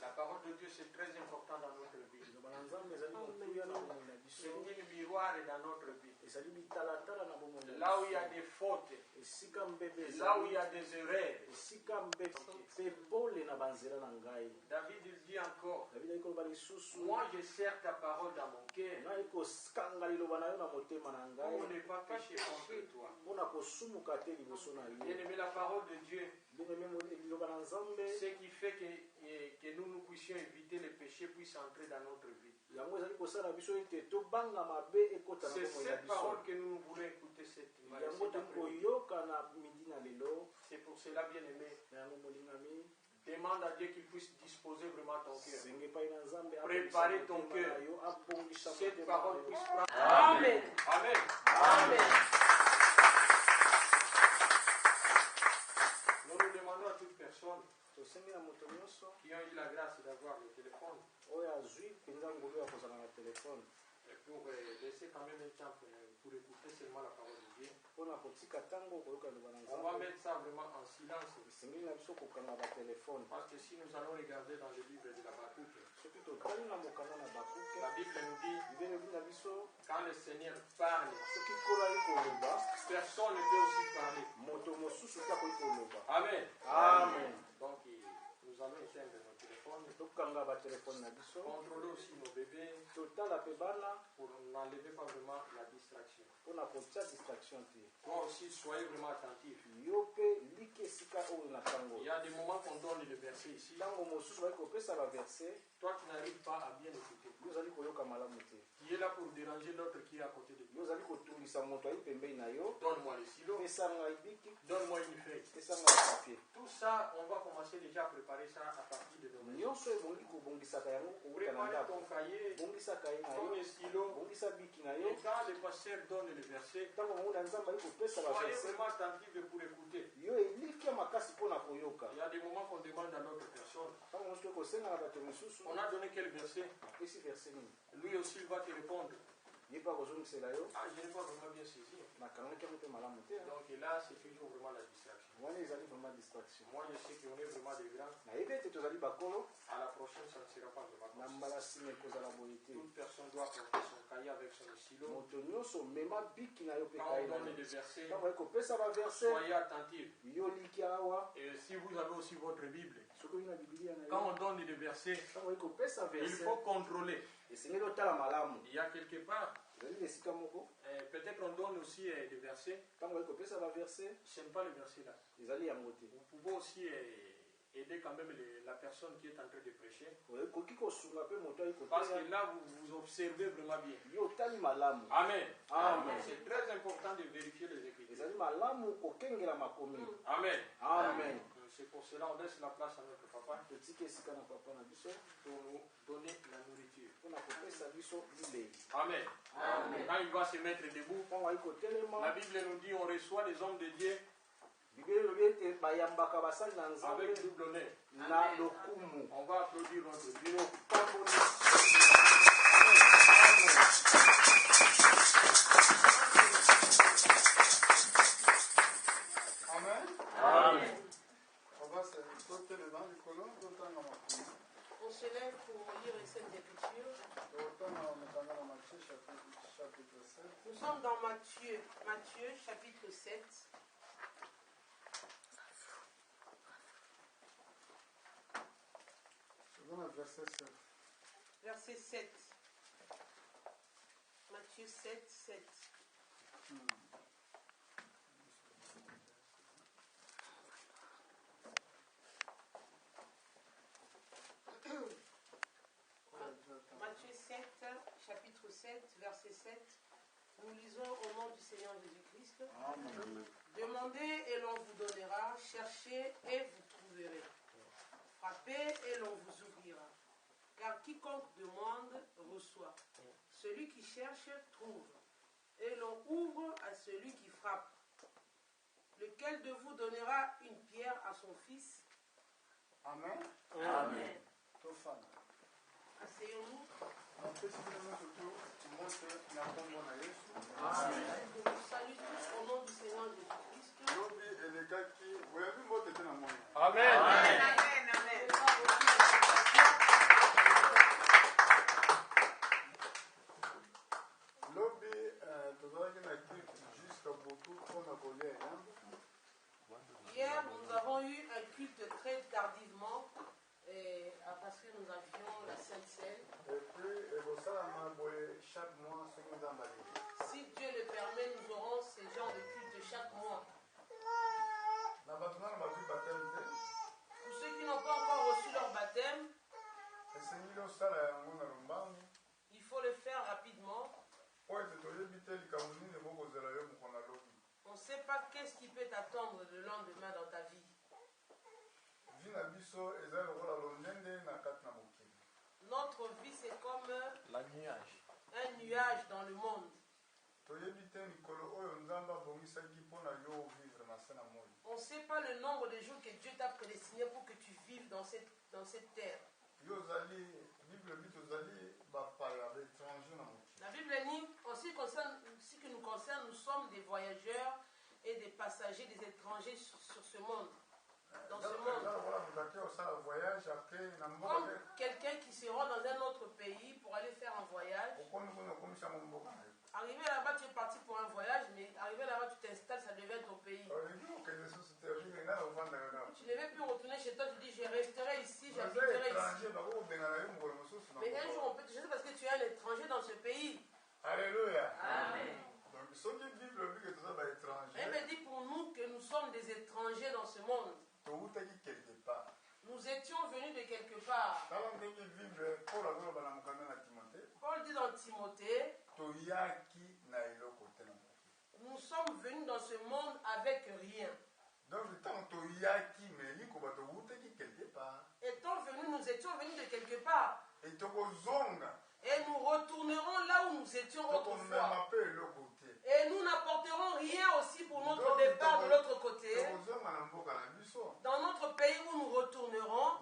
La parole de Dieu, c'est très important dans notre vie. C'est un miroir dans notre vie. Là où il y a des fautes, là où il y a des erreurs. David dit encore, moi je sers ta parole dans mon cœur pour ne pas pécher contre toi. Bien aimé, la parole de Dieu, ce qui fait que nous puissions éviter les péchés puissent entrer dans notre vie. C'est cette parole que nous voulons écouter cette après-midi. C'est pour cela, bien aimé, demande à Dieu qu'il puisse disposer vraiment ton cœur. Préparer ton cœur. Cette parole puisse prendre. Amen. Amen. Amen. Nous demandons à toute personne qui ont eu la grâce d'avoir le téléphone pour laisser quand même un temps pour écouter seulement la parole de Dieu. On va mettre ça vraiment en silence. Parce que si nous allons regarder dans le livre de la Habakkuk, la Bible nous dit, quand le Seigneur parle, personne ne peut aussi parler. Amen. Amen. Donc nous allons éteindre nos téléphones. Contrôler aussi nos bébés pour n'enlever pas vraiment la distraction. Toi aussi, soyez vraiment attentif. Il y a des moments qu'on donne le verset ici. Toi qui n'arrives pas à bien écouter. Qui est là pour déranger l'autre qui est à côté de toi. Donne-moi le stylo. Donne-moi une feuille. Tout ça, on va commencer déjà à préparer ça à partir de demain. Prépare ton cahier, ton stylo. Et quand le pasteur donne le verset, soyez vraiment attentifs pour écouter. Il y a des moments qu'on demande à l'autre personne. On a donné quel verset? Lui aussi il va te répondre. Je n'ai pas vraiment bien saisi. Donc là, c'est toujours vraiment la distraction. Moi, je sais qu'on est vraiment des grands. À la prochaine, ça ne sera pas vraiment. Toute personne doit porter son cahier avec son stylo. Quand on donne des versets, soyez attentifs. Et si vous avez aussi votre Bible, quand on donne des versets, il faut contrôler. Il y a quelque part, peut-être on donne aussi des versets. Ce n'est pas le verset là. Vous pouvez aussi aider quand même la personne qui est en train de prêcher. Parce que là, vous observez vraiment bien. Amen. Amen. C'est très important de vérifier les Écritures. Amen. Amen. C'est pour cela qu'on laisse la place à notre papa pour nous donner la nourriture. Amen. Amen. Quand il va se mettre debout, la Bible nous dit on reçoit les hommes de Dieu avec double honneur. On va applaudir notre Dieu. Amen. Amen. On se lève pour lire les Saintes Écritures. Nous sommes dans Matthieu chapitre 7. Verset 7. Matthieu 7, 7. Matthieu 7, chapitre 7, verset 7. Nous lisons au nom du Seigneur Jésus-Christ. Amen. Demandez et l'on vous donnera, cherchez et vous trouverez. Frappez et l'on vous ouvrira. Car quiconque demande, reçoit. Celui qui cherche, trouve. Et l'on ouvre à celui qui frappe. Lequel de vous donnera une pierre à son fils? Amen. Amen. Asseyons-nous. Amen. Je vous salue tous au nom du Seigneur Jésus-Christ. Amen. Amen. Notre vie, c'est comme un nuage dans le monde. On ne sait pas le nombre de jours que Dieu t'a prédestiné pour que tu vives dans cette terre. La Bible dit, en ce qui nous concerne, nous sommes des voyageurs et des passagers, des étrangers sur ce monde. Dans ce monde. Comme quelqu'un qui se rend dans un autre pays pour aller faire un voyage. Arrivé là-bas, tu es parti pour un voyage, mais arrivé là-bas, tu t'installes, ça devient ton pays. Tu ne veux plus retourner chez toi, tu dis, je resterai ici, j'habiterai ici. Mais un jour, on peut te chercher parce que tu es un étranger dans ce pays. Alléluia. Amen. Elle me dit pour nous que nous sommes des étrangers dans ce monde. Nous étions venus de quelque part. Paul dit dans Timothée, nous sommes venus dans ce monde avec rien. Étant venus, nous étions venus de quelque part. Et nous retournerons là où nous étions autrefois. Et nous n'apporterons rien aussi pour notre départ de l'autre côté. Dans notre pays où nous retournerons.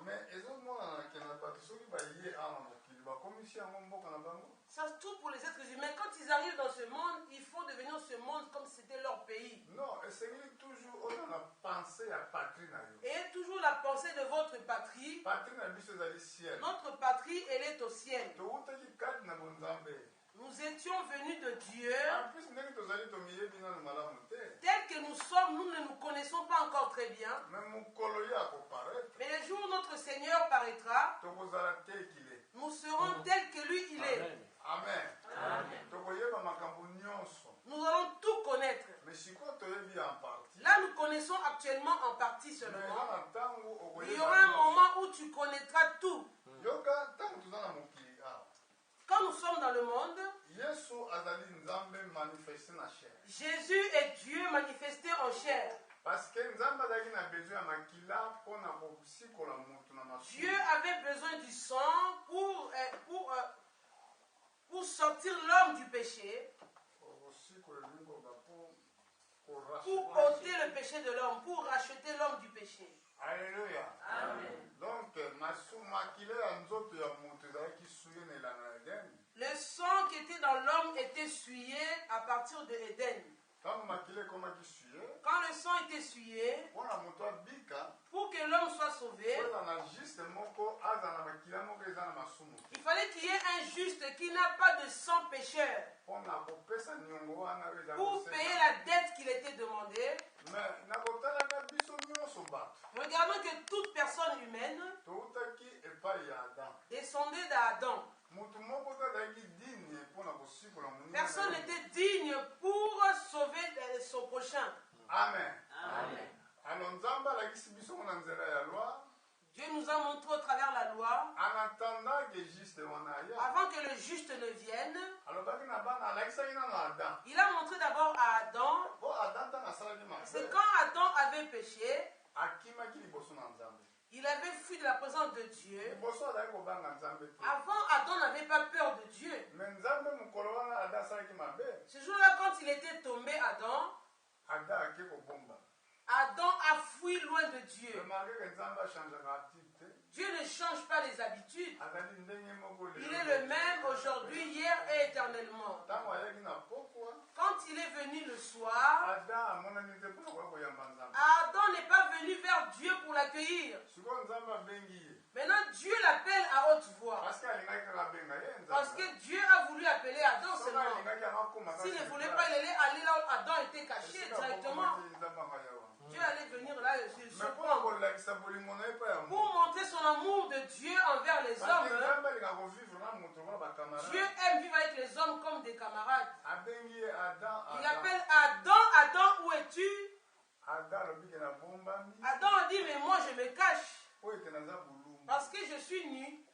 Ça se trouve pour les êtres humains. Quand ils arrivent dans ce monde, il faut devenir ce monde comme si c'était leur pays. Non, c'est toujours on a pensé à patrie. Et toujours la pensée de votre patrie. Notre patrie, elle est au ciel. Nous étions venus de Dieu. Tel que nous sommes, nous ne nous connaissons pas encore très bien. Mais le jour où notre Seigneur paraîtra, nous serons tels que lui il est. Amen. Amen. Nous allons tout connaître. Là, nous connaissons actuellement en partie seulement. Il y aura un moment où tu connaîtras tout. Quand nous sommes dans le monde, Jésus est Dieu manifesté en chair. Parce que Dieu avait besoin du sang pour sortir l'homme du péché, pour ôter le péché de l'homme, pour racheter l'homme du péché. Alléluia. Amen. Donc, le sang qui était dans l'homme était souillé à partir de Éden. Quand le sang était essuyé, pour que l'homme soit sauvé, il fallait qu'il y ait un juste qui n'a pas de sang pécheur pour payer la dette qu'il était demandée. Regardons que toute personne humaine descendait d'Adam. Personne n'était digne pour sauver son prochain. Amen. Amen. Amen. Dieu nous a montré au travers la loi, avant que le juste ne vienne, il a montré d'abord à Adam, c'est quand Adam avait péché, il avait fui de la présence de Dieu. Avant, Adam n'avait pas peur de Dieu. Ce jour-là, quand il était tombé, Adam a fui loin de Dieu. Dieu ne change pas les habitudes. Il est le même aujourd'hui, hier et éternellement. Quand il est venu le soir, Adam n'est pas venu vers Dieu pour l'accueillir. Maintenant, Dieu l'appelle à haute voix. Parce que Dieu a voulu appeler Adam seulement. S'il ne voulait pas, il allait aller là où Adam était caché directement. Dieu allait venir là et se surprendre pour montrer son amour de Dieu envers les hommes. Dieu aime vivre avec les hommes comme des camarades. Il appelle Adam, Adam, où es-tu? Adam a dit, mais moi je me cache parce que je suis nu.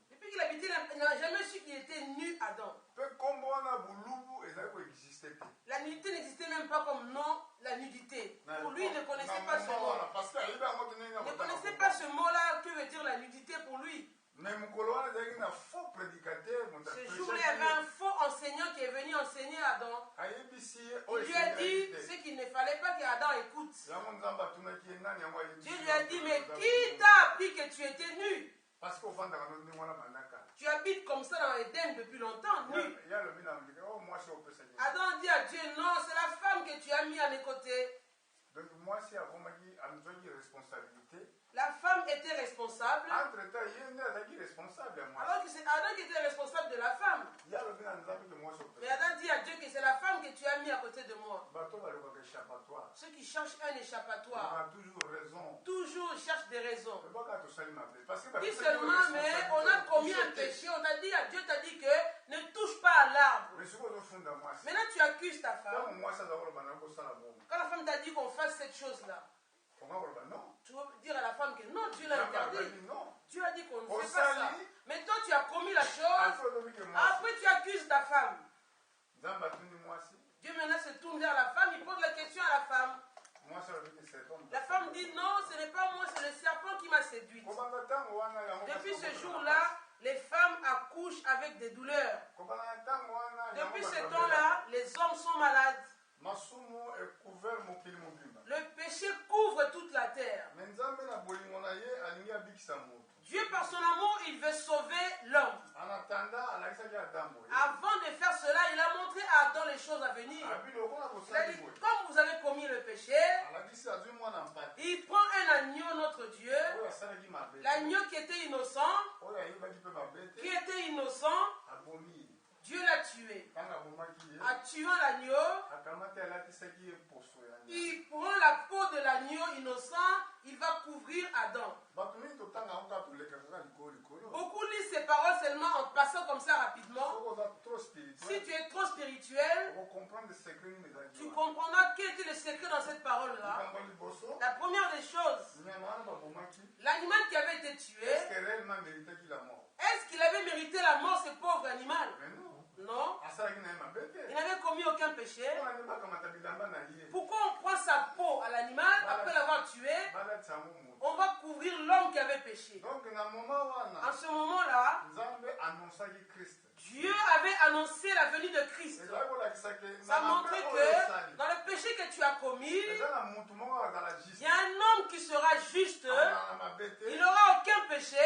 Depuis qu'il habitait là, il n'a jamais su qu'il était nu, Adam. La nudité n'existait même pas comme nom, la nudité. Pour lui, il ne connaissait pas ce mot. Il ne connaissait pas ce mot-là, que veut dire la nudité pour lui. Ce jour-là, il y avait un faux enseignant qui est venu enseigner à Adam. Il lui a dit ce qu'il ne fallait pas qu'Adam écoute. Dieu lui a dit, mais qui t'a appris que tu étais nu? Tu habites comme ça dans Éden depuis longtemps, nu. Adam dit à Dieu, non, c'est la femme que tu as mis à mes côtés. Donc moi, si avant une responsabilité. La femme était responsable. Entre-temps, il y a un responsable à moi. Alors que c'est Adam qui était responsable de la femme. Mais Adam dit à Dieu que c'est la femme que tu as mis à côté de moi. Ceux qui cherchent un échappatoire. Toujours cherchent des raisons. Dis seulement, mais on a commis un péché. On a dit à Dieu, t'a dit que ne touche pas à l'arbre. Maintenant tu accuses ta femme. Quand la femme t'a dit qu'on fasse cette chose-là. Tu veux dire à la femme que non, Dieu l'a interdit. Dieu a dit qu'on ne fait pas ça. Mais toi, tu as commis la chose. Après, tu accuses ta femme. Dieu maintenant se tourne vers la femme. Il pose la question à la femme. La femme dit non, ce n'est pas moi, c'est le serpent qui m'a séduite. Depuis ce jour-là, les femmes accouchent avec des douleurs. Depuis ce temps-là, les hommes sont malades. Le péché couvre toute la terre. Dieu, par son amour, il veut sauver l'homme. Avant de faire cela, il a montré à Adam les choses à venir. Il a dit, comme vous avez commis le péché, il prend un agneau, notre Dieu, l'agneau qui était innocent, Dieu l'a tué. En tuant l'agneau, il prend la peau de l'agneau innocent, il va couvrir Adam. Beaucoup lisent ces paroles seulement en passant comme ça rapidement. Si tu es trop spirituel, tu comprendras quel était le secret dans cette parole-là. La première des choses, l'animal qui avait été tué, est-ce qu'il avait mérité la mort, ce pauvre animal? Non. Il n'avait commis aucun péché. Pourquoi on prend sa peau à l'animal après l'avoir tué? On va couvrir l'homme qui avait péché. En ce moment-là, Dieu avait annoncé la venue de Christ. Ça montrait que dans le péché que tu as commis, il y a un homme qui sera juste. Il n'aura aucun péché.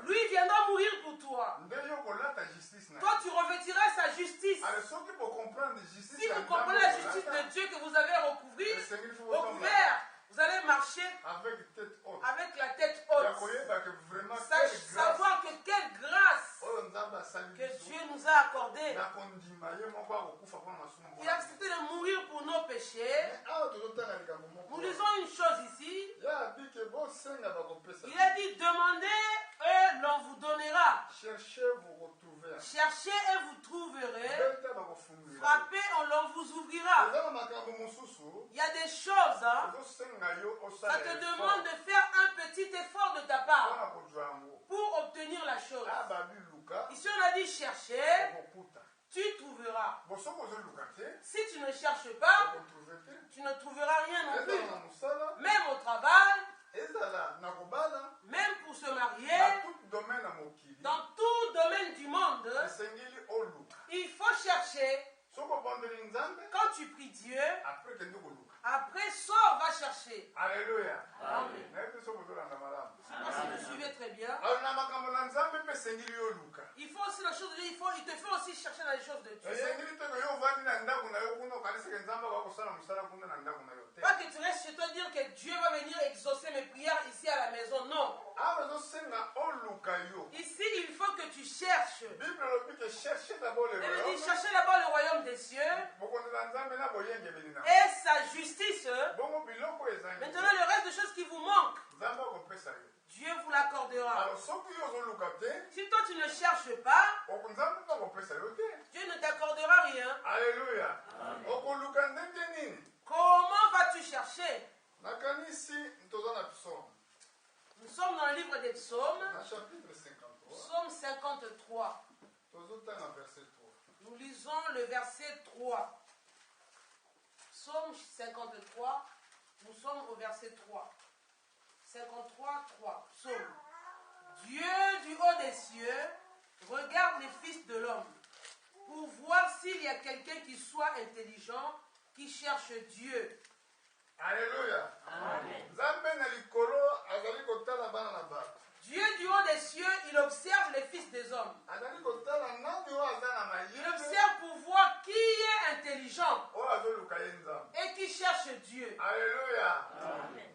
Lui viendra mourir pour toi. Toi, tu revêtiras sa justice. Si vous comprenez la justice de Dieu que vous avez recouvert, vous allez marcher avec la tête haute. Savoir que quelle grâce que Dieu nous a accordée. Il a accepté de mourir pour nos péchés. Nous lisons une chose ici. Il a dit, demandez et l'on vous donnera. Cherchez et vous trouverez. Frappez et l'on vous ouvrira. Il y a des choses, hein, ça te demande de faire un petit effort de ta part pour obtenir la chose. Ici on a dit chercher, tu trouveras. Si tu ne cherches pas, tu ne trouveras rien non plus. Même au travail, même pour se marier, dans tout domaine du monde, il faut chercher. Quand tu pries Dieu, après sors, va chercher. Alléluia. Amen. Je ne sais pas si vous suivez très bien. Il faut aussi la chose de Dieu, il te faut aussi chercher dans les choses de Dieu. Pas que tu restes chez toi et dire que Dieu va venir exaucer mes prières ici à la maison. Non. Ici, il faut que tu cherches. Elle dit cherchez d'abord le royaume des cieux et sa justice. Maintenant, le reste des choses qui vous manquent, Dieu vous l'accordera. Si toi tu ne cherches pas, Dieu ne t'accordera rien. Alléluia. Comment vas-tu chercher? Nous sommes dans le livre des psaumes. Psaume 53. Nous lisons lisons le verset 3. Psaume 53, nous sommes au verset 3. 53, 3. Psaume. Dieu du haut des cieux regarde les fils de l'homme pour voir s'il y a quelqu'un qui soit intelligent, qui cherche Dieu. Alléluia. Amen. Dieu du haut des cieux, il observe les fils des hommes. Il observe pour voir qui est intelligent et qui cherche Dieu. Alléluia. Amen.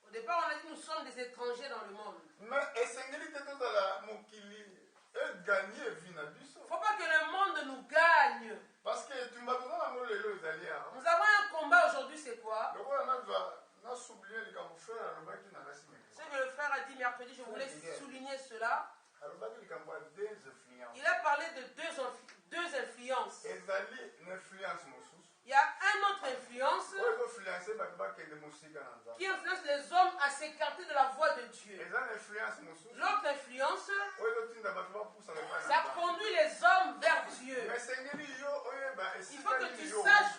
Au départ, on a dit que nous sommes des étrangers dans le monde. Il ne faut pas que le monde nous gagne. Parce que nous avons un combat aujourd'hui, c'est quoi? Ce que le frère a dit mercredi, je voulais souligner cela. Il a parlé de deux influences. Il y a une autre influence qui influence les hommes à s'écarter de la voie de Dieu. L'autre influence, ça conduit les hommes vers Dieu. Il faut que tu saches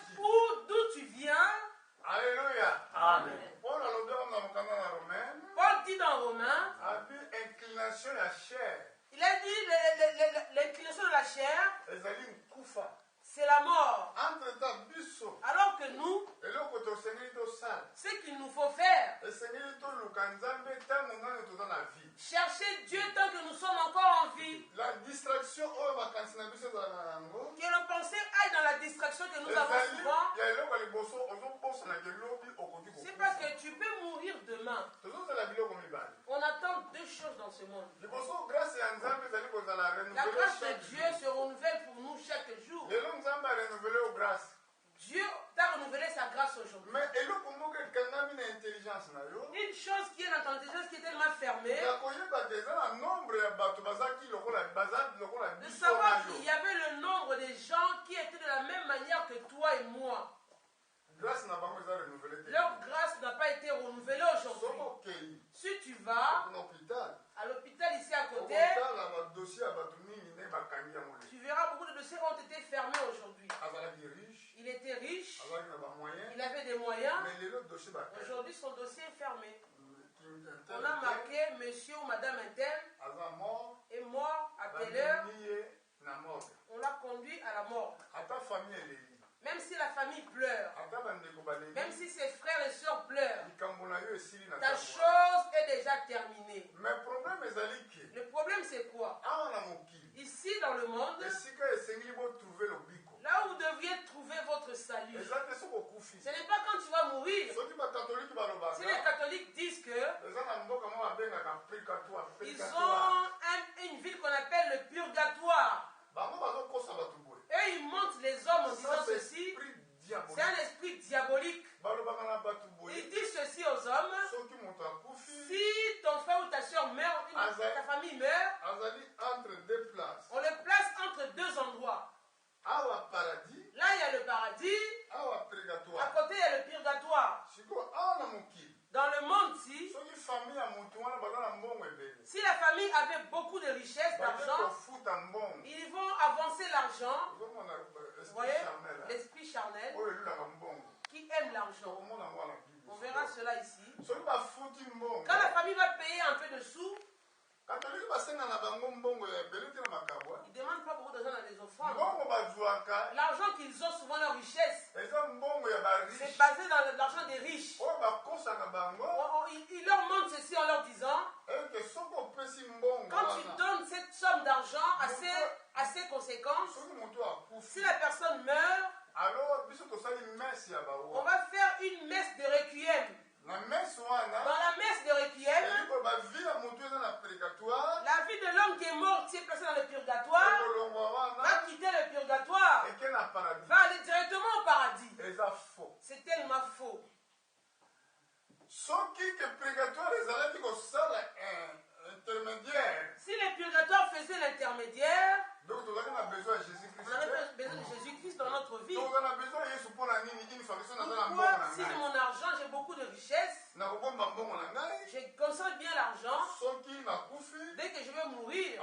d'où tu viens. Alléluia. Amen. Paul dit dans Romains, il a dit l'inclination de la chair, c'est la mort. Alors que nous, ce qu'il nous faut faire, chercher Dieu tant que nous sommes encore en vie. La distraction, Que nos pensées aillent dans la distraction que nous avons souvent. C'est parce que tu peux mourir demain. On attend deux choses dans ce monde. La grâce de Dieu se renouvelle pour nous chaque jour. Dieu t'a renouvelé sa grâce aujourd'hui. Une chose qui est dans ton intelligence qui est tellement fermée, de savoir qu'il y avait le nombre de gens qui étaient de la même manière que toi et moi. Leur grâce n'a pas été renouvelée aujourd'hui. Si tu vas à l'hôpital ici à côté, tu verras beaucoup de dossiers ont été fermés aujourd'hui. Il était riche, il avait des moyens. Aujourd'hui, son dossier est fermé. On a marqué monsieur ou madame Intel est mort à telle heure. On l'a conduit à la mort. Même si la famille pleure, même si ses frères et sœurs pleurent, ta chose est déjà terminée. Le problème c'est quoi? Ici dans le monde, là où vous devriez trouver votre salut, ce n'est pas quand tu vas mourir. Si les catholiques disent que ils ont une ville qu'on appelle le purgatoire, et ils montent les hommes en disant ceci, c'est un esprit diabolique. Ils disent ceci aux hommes: si ton frère ou ta soeur meurt, ta famille meurt, on le place entre deux endroits. Là il y a le paradis, à côté il y a le purgatoire. Dans le monde-ci, si la famille avait beaucoup de richesses, d'argent, ils vont avancer l'argent. Vous voyez, l'esprit charnel qui aime l'argent. On verra cela ici. Quand la famille va payer un peu de sous, ils ne demandent pas beaucoup d'argent dans les offrandes. L'argent qu'ils ont, souvent leur richesse, c'est basé dans l'argent des riches. Ils leur montrent ceci en leur disant: quand tu donnes cette somme d'argent assez conséquente, si la personne meurt, on va faire une messe de requiem. Dans la messe de requiem, la vie de l'homme qui est mort, qui est placé dans le purgatoire, va quitter le purgatoire, va aller directement au paradis. C'est tellement faux. Si le purgatoire faisait l'intermédiaire, on avait besoin de Jésus-Christ dans notre vie. Pourquoi, si j'ai mon argent, j'ai beaucoup de richesses, je consomme bien l'argent, dès que je vais mourir,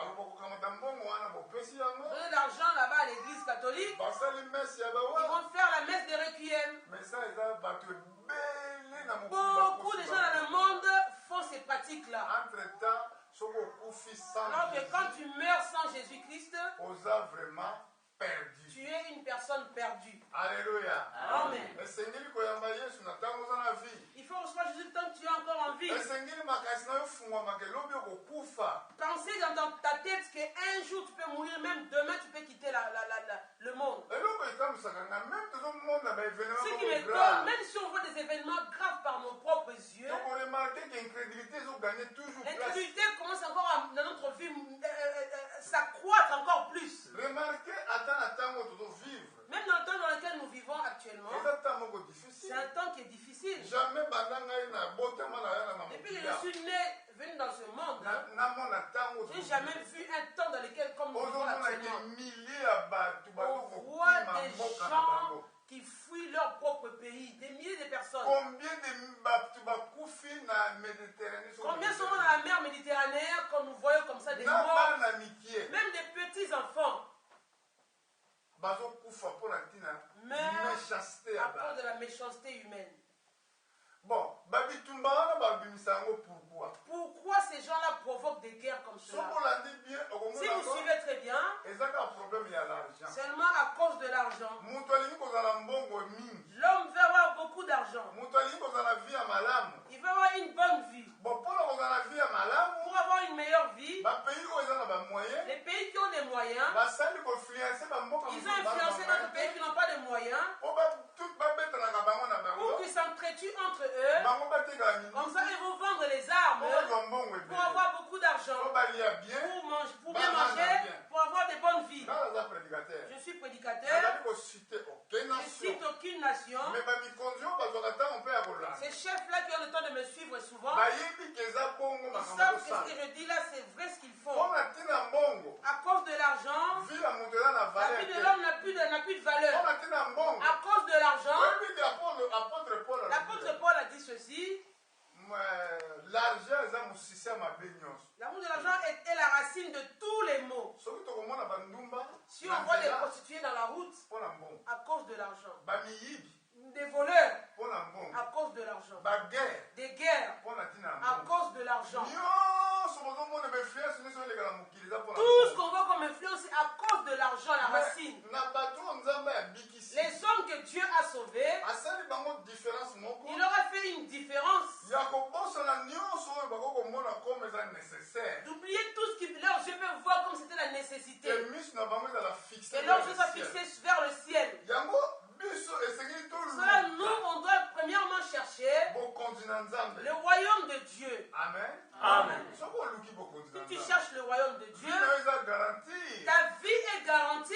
Donner de l'argent là-bas à l'église catholique. Ils vont faire la messe des requiem. Beaucoup de gens dans le monde font ces pratiques-là. Alors que quand tu meurs sans Jésus-Christ, tu es une personne perdue. Alléluia. Amen. Il faut recevoir Jésus tant que tu es encore en vie. Pensez dans ta tête qu'un jour tu peux mourir, même demain tu peux quitter le monde. Ce qui m'étonne, même si on voit des événements graves par nos propres yeux, l'incrédulité commence encore dans notre vie s'accroître encore plus. Remarquez, même dans le temps dans lequel nous vivons actuellement, c'est un temps qui est difficile. Depuis que je suis né, venu dans ce monde, je n'ai jamais vu un temps dans lequel, comme nous vivons actuellement, on voit des gens qui fuient leur propre pays, des milliers de personnes. Combien sont dans la mer Méditerranée quand nous voyons comme ça des morts, même des petits enfants, meurent à cause de la méchanceté humaine. Bon, pourquoi ces gens-là provoquent des guerres comme cela? Si vous suivez très bien, seulement à cause de l'argent. L'homme veut avoir beaucoup d'argent. Il veut avoir une bonne vie. Pour avoir une meilleure vie, les pays qui ont des moyens, ils ont influencé d'autres pays qui n'ont pas de moyens pour qu'ils s'entretuent entre eux. Comme ça, ils vont vendre les armes pour avoir beaucoup d'argent, pour bien manger, pour avoir des bonnes vies. Je suis prédicateur. Je ne cite aucune nation. Ces chefs-là qui ont le temps de me suivre souvent, ils savent que ce que je dis là, c'est vrai ce qu'ils font. À cause de l'argent, la vie de l'homme n'a plus de valeur. À cause de l'argent, l'apôtre Paul a dit ceci. L'amour de l'argent est la racine de tous les maux. Si on voit des prostituées dans la route, à cause de l'argent. Des voleurs, à cause de l'argent. Des guerres, à cause de l'argent. Tout ce qu'on voit comme influence, c'est à cause de l'argent, la racine. Les hommes que Dieu a sauvés, il leur a fait une différence. D'oublier tout ce que leurs yeux peuvent voir comme c'était la nécessité. Et leurs yeux sont fixés vers le ciel. Cela, nous, on doit premièrement chercher le royaume de Dieu. Amen. Amen. Si tu cherches le royaume de Dieu, ta vie est garantie.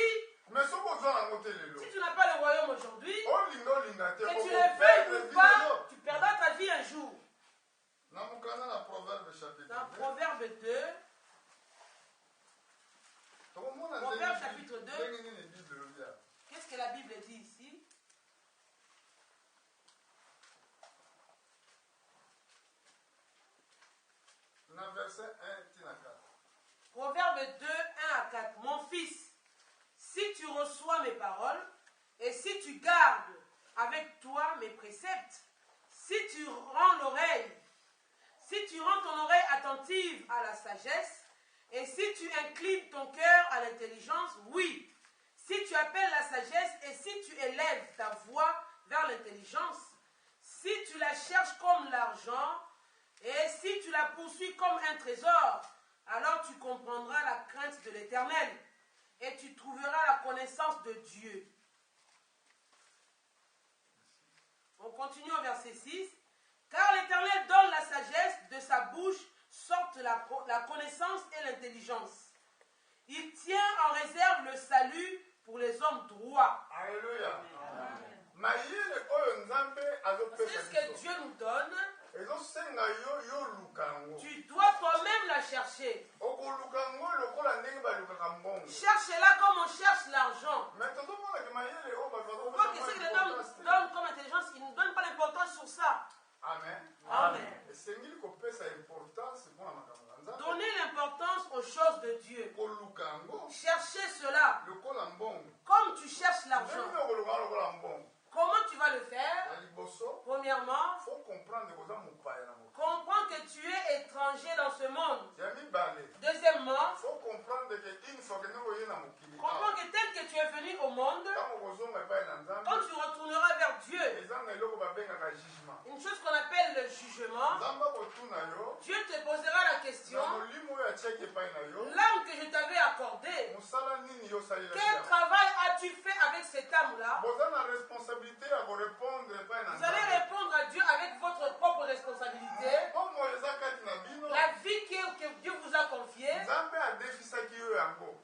Si tu n'as pas le royaume aujourd'hui, que tu le veuilles ou pas, tu perdras ta vie un jour. Dans Proverbe 2, Proverbe chapitre 2, qu'est-ce que la Bible dit ici? Proverbe 2, 1 à 4. Mon fils, si tu reçois mes paroles et si tu gardes avec toi mes préceptes, si tu rends ton oreille attentive à la sagesse et si tu inclines ton cœur à l'intelligence, oui. Si tu appelles la sagesse et si tu élèves ta voix vers l'intelligence, si tu la cherches comme l'argent et si tu la poursuis comme un trésor, alors tu comprendras la crainte de l'Éternel et tu trouveras la connaissance de Dieu. On continue au verset 6. Car l'Éternel donne la sagesse, de sa bouche sortent la connaissance et l'intelligence. Il tient en réserve le salut pour les hommes droits. Alléluia. C'est ce que Dieu nous donne. Tu dois toi-même la chercher. Cherche-la comme on cherche l'argent. On voit que ce que les hommes donnent comme intelligence, ils ne donnent pas l'importance sur ça. Amen. Amen. Donnez l'importance aux choses de Dieu. Quel travail as-tu fait avec cette âme-là? Vous avez la responsabilité à vous répondre. Vous allez répondre à Dieu avec votre propre responsabilité. La vie que Dieu vous a confiée.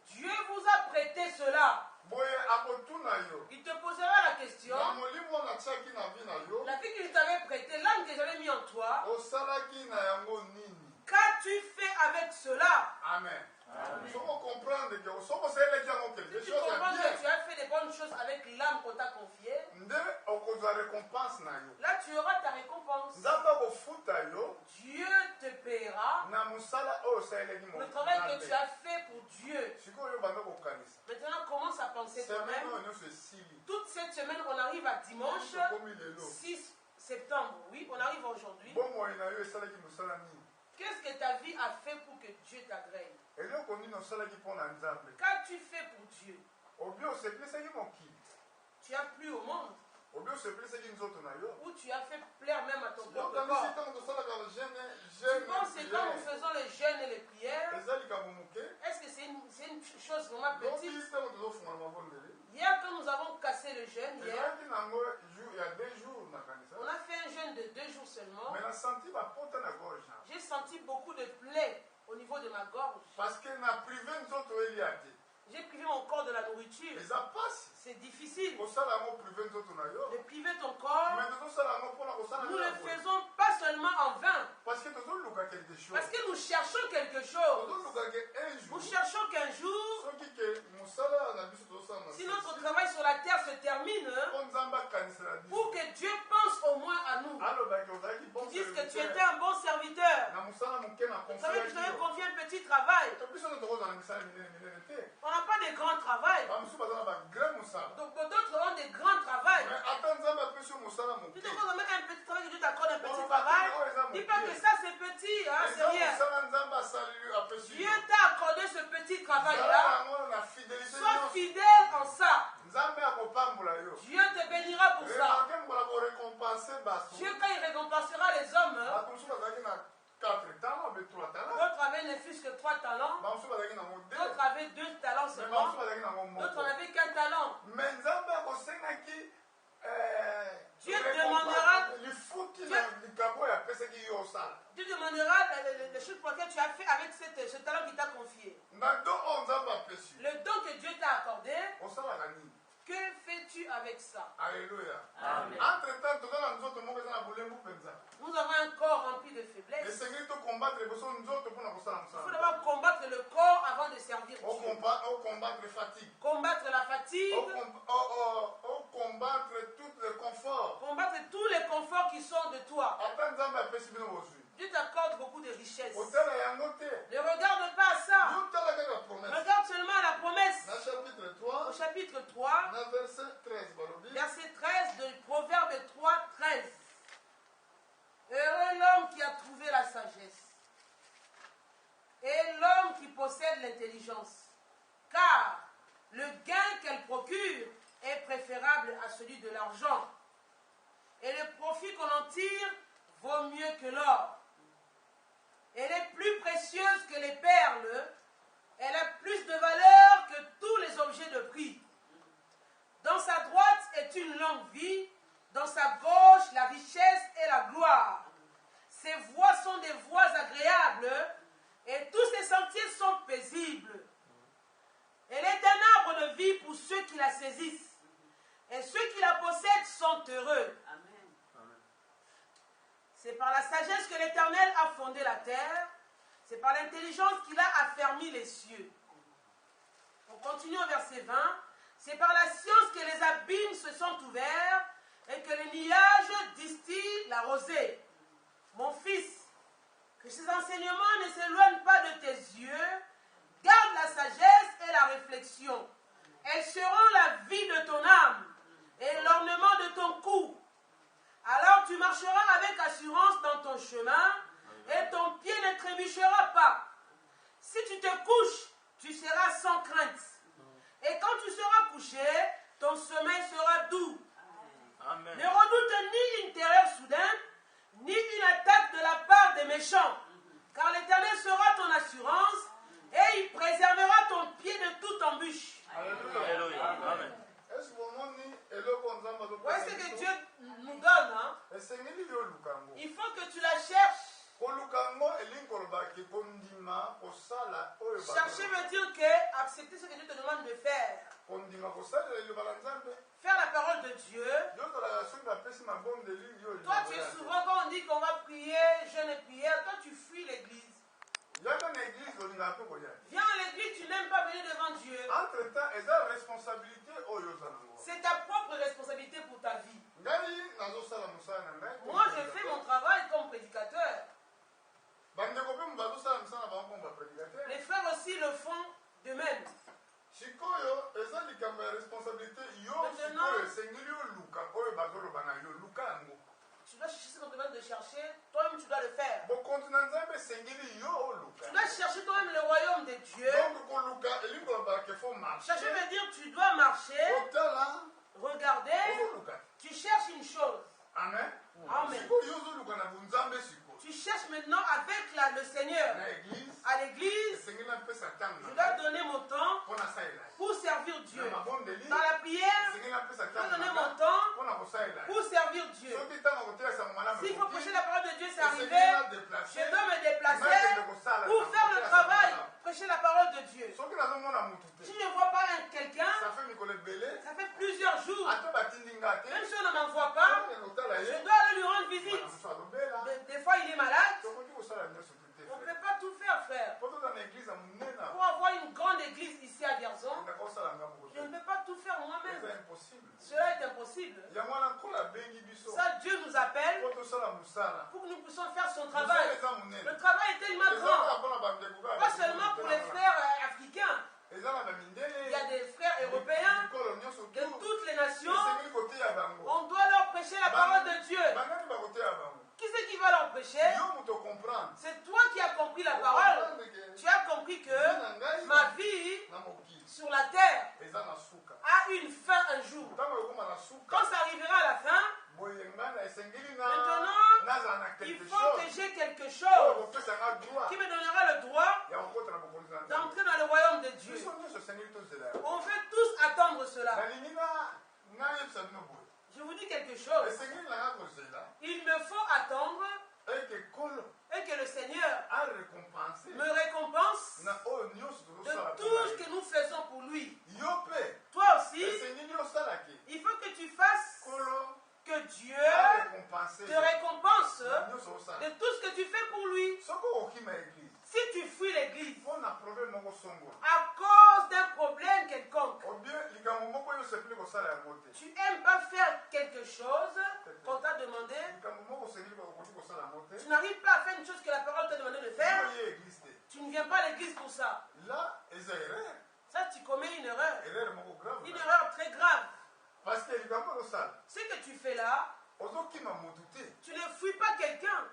Dieu vous a prêté cela. Il te posera la question. La vie qu'il t'avait prêtée, l'âme que j'avais mis en toi. Qu'as-tu fait avec cela? Amen. Si vous comprenez que tu comprends que tu as fait des bonnes choses avec l'âme qu'on t'a confiée, là tu auras ta récompense. Dieu te paiera le travail que tu as fait pour Dieu. Maintenant commence à penser toi-même. Toute cette semaine, on arrive à dimanche 6 septembre. Oui, on arrive aujourd'hui. Qu'est-ce que ta vie a fait pour que Dieu t'agrée? Qu'as-tu fait pour Dieu? Tu as plu au monde. Ou tu as fait plaire même à ton propre corps. Tu penses que quand nous faisons les jeûnes et les prières, est-ce que c'est une chose vraiment petite? Hier, quand nous avons cassé le jeûne, il y a 2 jours, on a fait un jeûne de 2 jours seulement. J'ai senti beaucoup de plaies au niveau de ma gorge. Parce que j'ai privé mon corps de la nourriture. C'est difficile. De priver ton corps, nous le faisons pas seulement en vain. Parce que nous cherchons quelque chose. Nous cherchons qu'un jour, si notre travail sur la terre se termine, pour que Dieu pense au moins à nous. Ils disent que tu étais un bon serviteur. Vous savez que je t'avais confié un petit travail. On n'a pas de grand travail. Donc d'autres ont des grands travails. Si tu as un petit travail, que Dieu t'accorde un petit travail, dis pas que ça c'est petit, hein, c'est rien. Dieu t'a accordé ce petit travail-là. Sois fidèle en ça. Dieu te bénira pour ça. Dieu, quand il récompensera les hommes, d'autres avaient ne fût-ce que 3 talents, d'autres avaient 2 talents seulement, d'autres n'avaient qu'un talent. Dieu demandera les choses pour lesquelles tu as fait avec ce talent qu'il t'a confié. Le don que Dieu t'a accordé, que fais-tu avec ça? Alléluia. Amen. Entre-temps, nous avons un corps rempli de faiblesses. Il faut d'abord combattre le corps avant de servir Dieu. Combattre la fatigue. Combattre tout le confort. Combattre tous les conforts qui sont de toi. Dieu t'accorde beaucoup de richesses. Ne regarde pas à ça. Regarde seulement à la promesse. Au chapitre 3, verset 13 de Proverbe 3, 13. Heureux l'homme qui a trouvé la sagesse et l'homme qui possède l'intelligence, car le gain qu'elle procure est préférable à celui de l'argent, et le profit qu'on en tire vaut mieux que l'or. Elle est plus précieuse que les perles, elle a plus de valeur que tous les objets de prix. Dans sa droite est une longue vie, dans sa gauche la richesse et la gloire. Ses voies sont des voies agréables, et tous ses sentiers sont paisibles. Elle est un arbre de vie pour ceux qui la saisissent, et ceux qui la possèdent sont heureux. Amen. C'est par la sagesse que l'Éternel a fondé la terre, c'est par l'intelligence qu'il a affermi les cieux. On continue au verset 20. C'est par la science que les abîmes se sont ouverts et que les nuages distillent la rosée. Mon fils, que ces enseignements ne s'éloignent pas de tes yeux, garde la sagesse et la réflexion. Elles seront la vie de ton âme et l'ornement de ton cou. Alors tu marcheras avec assurance dans ton chemin et ton pied ne trébuchera pas. Si tu te couches, tu seras sans crainte. Et quand tu seras couché, ton sommeil sera doux. Amen. Ne redoute ni une terreur soudaine, ni une attaque de la part des méchants. Car l'Éternel sera ton assurance et il préservera ton pied de toute embûche. Amen. Chercher veut dire que accepter ce que Dieu te demande de faire. Faire la parole de Dieu. Toi, tu es souvent, quand on dit qu'on va prier, jeûne et prière, toi, tu fuis l'église. Viens à l'église, tu n'aimes pas venir devant Dieu. C'est ta propre responsabilité pour ta vie. Moi, je fais mon travail comme prédicateur. Les frères aussi le font de même. Tu dois chercher ce qu'on te demande de chercher, toi-même tu dois le faire. Tu dois chercher toi-même le royaume de Dieu. Chercher veut dire tu dois marcher, regarder, tu cherches une chose. Amen. Amen. Tu cherches maintenant avec le Seigneur à l'église. Je dois donner mon temps pour servir Dieu. Dans la prière, je dois donner mon temps pour servir Dieu. S'il faut prêcher la parole de Dieu, c'est arrivé. Je dois me déplacer pour faire le travail, prêcher la parole de Dieu. Si je ne vois pas quelqu'un, ça fait plusieurs jours. Même si on ne m'envoie pas, je dois aller lui rendre visite. Des fois, il est malade. On ne peut pas tout faire, frère. Pour avoir une grande église ici à Vierzon, je ne peux pas tout faire moi-même. Cela est impossible. Ça, Dieu nous appelle pour que nous puissions faire son travail. Le travail est tellement grand. Pas seulement pour les frères africains. Il y a des frères européens de toutes les nations. On doit leur prêcher la parole de Dieu. Qui c'est qui va leur prêcher? C'est toi qui as compris la parole. Tu as compris que ma vie sur la terre a une fin un jour. Quand ça arrivera à la fin, maintenant, il faut que j'ai quelque chose qui me donnera le droit d'entrer dans le royaume de Dieu. On veut tous attendre cela. Je vous dis quelque chose. Il me faut attendre et que le Seigneur me récompense de tout ce que nous faisons pour lui. Toi aussi, il faut que tu fasses que Dieu te récompense de tout ce que tu fais pour lui. Si tu fuis l'église à cause d'un problème quelconque, tu n'aimes pas faire quelque chose qu'on t'a demandé, tu n'arrives pas à faire une chose que la parole t'a demandé de faire, tu ne viens pas à l'église pour ça. Ça, tu commets une erreur. Une erreur très grave. Ce que tu fais là, tu ne fuis pas quelqu'un,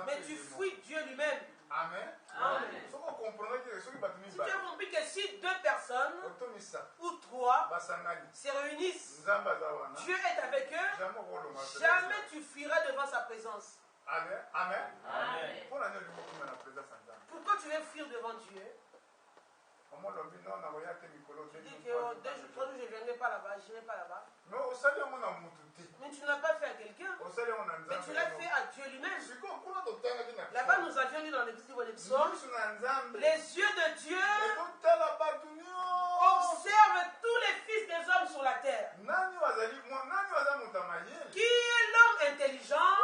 mais tu fuis Dieu lui-même. Amen. Amen. Si tu as compris que si deux personnes ou trois se réunissent, Dieu est avec eux, jamais tu fuiras devant sa présence. Amen. Amen. Pourquoi tu veux fuir devant Dieu? Tu dis que 2 jours, 3 jours, je ne viendrai pas là-bas, je n'irai pas là-bas. Mais tu ne l'as pas fait à quelqu'un. Mais tu l'as fait à Dieu lui-même. Là-bas, nous avions lu dans l'église des psaumes, les yeux de Dieu observent tous les fils des hommes sur la terre. Qui est l'homme intelligent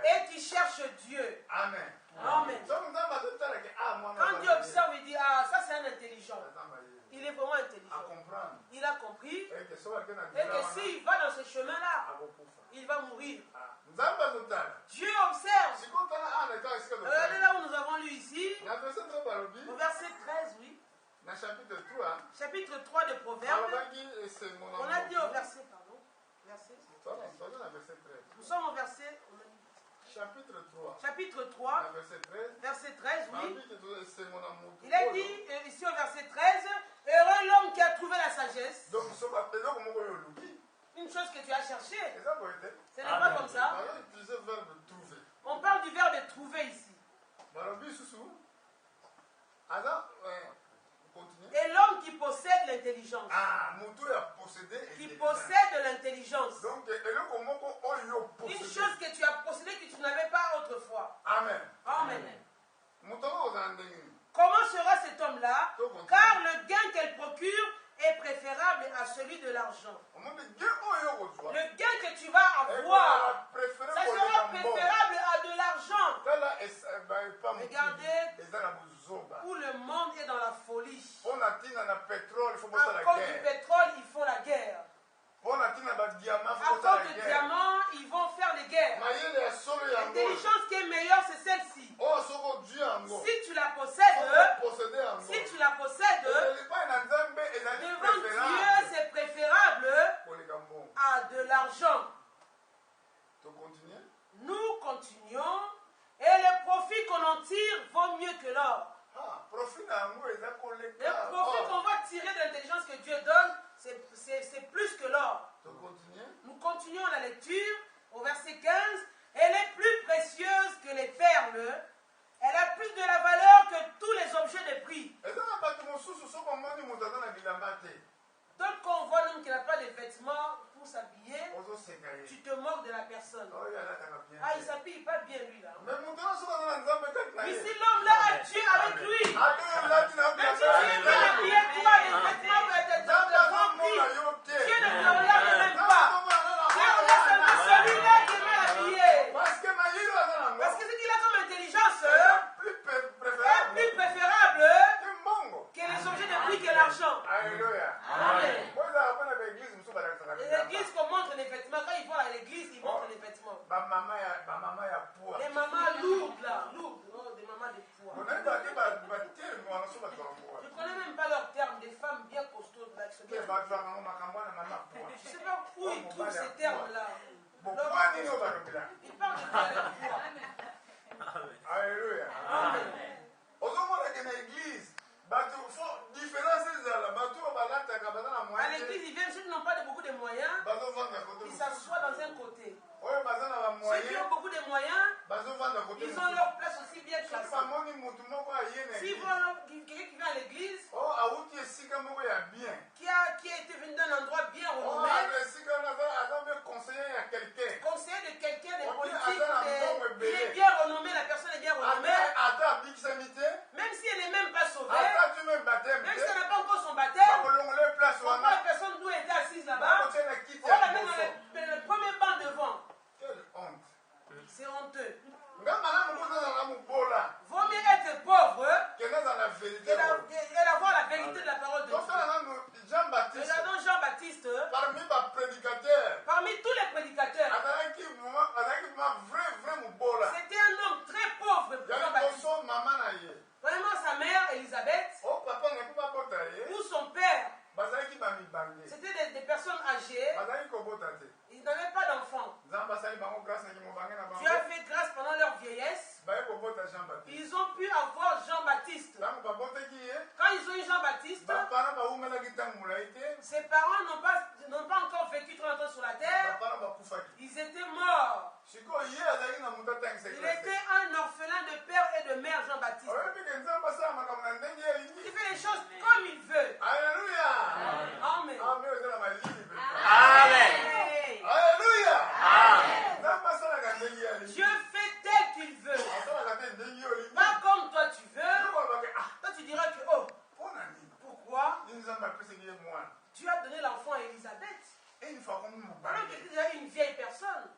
et qui cherche Dieu? Amen. Amen. Quand Dieu observe, il dit, ah, ça c'est un intelligent. Il est vraiment intelligent. Il a compris. Et que s'il va dans ce chemin-là, il va mourir. Dieu observe. Regardez là où nous avons lu ici. Au verset 13, oui. Chapitre 3 de Proverbes. On a dit au verset, pardon. Nous sommes au verset. Chapitre 3, verset 13, oui. Il a dit ici au verset 13, heureux l'homme qui a trouvé la sagesse. Une chose que tu as cherchée. Ce n'est pas comme ça. On parle du verbe trouver ici. Et l'homme qui possède l'intelligence. Qui possède l'intelligence. Une chose que tu as possédée que tu n'avais pas autrefois. Amen. Amen. Comment sera cet homme-là Le gain que tu vas avoir, ça sera préférable à de l'argent. Regardez où le monde est dans la folie. À cause du pétrole, ils font la guerre. À cause du diamant, ils vont faire les guerres. L'intelligence qui est meilleure, c'est celle-ci. Si tu la possèdes, devant Dieu, c'est préférable à de l'argent. Nous continuons et le profit qu'on en tire vaut mieux que l'or. Le profit qu'on va tirer de l'intelligence que Dieu donne, c'est plus que l'or. Nous continuons la lecture au verset 15. Elle est plus précieuse que les perles. Elle a plus de la valeur que tous les objets de prix. Donc quand on voit l'homme qui n'a pas de vêtements pour s'habiller, tu te moques de la personne. Ah, il s'habille pas bien lui là. Mais si l'homme là a Dieu avec lui, même si tu es bien habillé, toi, les vêtements vont être de grand prix. Dieu ne te regarde même pas. Dieu regarde seulement celui-là qui est mal habillé. Parce que ce qu'il a comme intelligence est plus préférable que les objets de prix que l'argent. Alléluia. Amen. L'église qu'on montre les vêtements, quand ils vont à l'église, ils montrent les vêtements. Les mamans lourdes là, lourdes, oh, des mamans de poids. Je ne connais même pas leur terme, des femmes bien costaudes là. Je ne sais pas où ils trouvent ces termes là. Ils parlent de poids. Alléluia. Amen. À l'église, ils viennent, ceux qui n'ont pas beaucoup de moyens, ils s'assoient dans un côté. Ceux qui ont beaucoup de moyens, ils ont leur place aussi bien classée. S'ils voient quelqu'un qui vient à l'église, qui a été venu d'un endroit bien renommé, conseiller de quelqu'un, des politiques, il est bien renommé, la personne est bien renommée, même si elle n'est même pas sauvée, même si elle n'a pas encore son baptême, pourquoi la personne doit être assise là-bas, on va la mettre dans le premier banc devant. Quelle honte. C'est honteux. Vaut mieux être pauvre que d'avoir la vérité de la parole de Dieu. Regardons Jean-Baptiste. Parmi tous les prédicateurs, c'était un homme très pauvre. Jean-Baptiste. Vraiment sa mère, Élisabeth, ou son père, c'était des personnes âgées. Ils n'avaient pas d'enfants. Dieu a fait grâce pendant leur vieillesse. Ils ont pu avoir Jean-Baptiste. Quand ils ont eu Jean-Baptiste, ses parents n'ont pas encore vécu 30 ans sur la terre. Ils étaient morts. Il était un orphelin de père et de mère, Jean-Baptiste. Il fait les choses comme il veut. Alléluia. Amen. Amen. Alléluia. Dieu fait tel qu'il veut. Pas comme toi tu veux. Toi tu diras que, oh, pourquoi Dieu a donné l'enfant à Élisabeth. Alors que c'est déjà une vieille personne.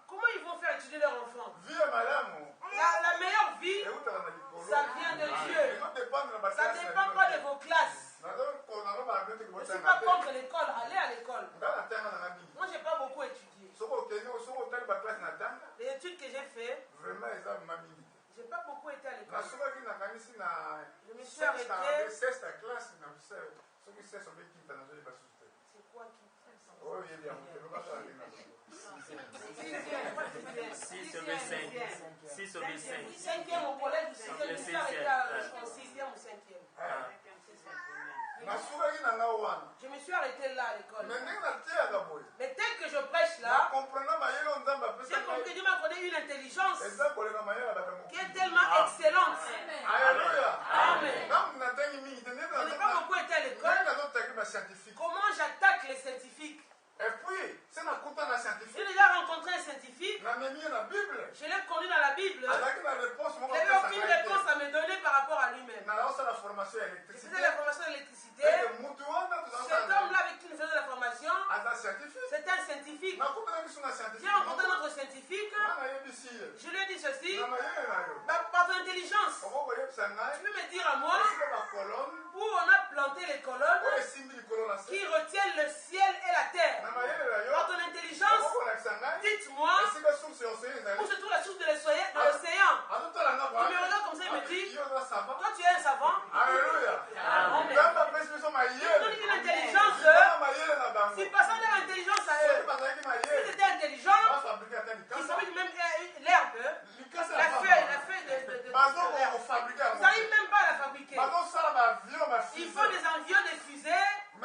Comment ils vont faire étudier leur enfant? La meilleure vie, ça vient de Dieu. Ça ne dépend pas de vos classes. Je ne suis pas contre l'école. Allez à l'école. Moi, je n'ai pas beaucoup étudié. Les études que j'ai faites, je n'ai pas beaucoup été à l'école. Je me suis arrêté. C'est quoi qui? 6 au 5. 5e au collège ou 6e, je me suis arrêté en 6e ou 5e. Je me suis arrêté là à l'école. Mais tel que je prêche là, c'est comme que Dieu m'a donné une intelligence qui est tellement excellente. Amen. Je n'ai pas beaucoup été à l'école. Comment j'attaque les scientifiques? Et puis, j'ai déjà rencontré un scientifique. Je l'ai connu dans la Bible. Il n'avait aucune réponse à me donner par rapport à lui-même. Il faisait la formation d'électricité. Cet homme-là avec qui C'est un scientifique. J'ai rencontré notre scientifique. Je lui ai dit ceci. Par ton intelligence, tu peux me dire à moi où on a planté les colonnes qui retiennent le ciel et la terre. Par ton intelligence, dites-moi où se trouve la source de l'océan. Il me regarde comme ça, il me dit, toi tu es un savant. Alléluia. Il donne une intelligence. Si passant de l'intelligence à eux, si c'était intelligent, ils fabriquent même l'herbe, la feuille de ils n'arrivent même pas à la fabriquer. Ils font des avions, des fusées. Ils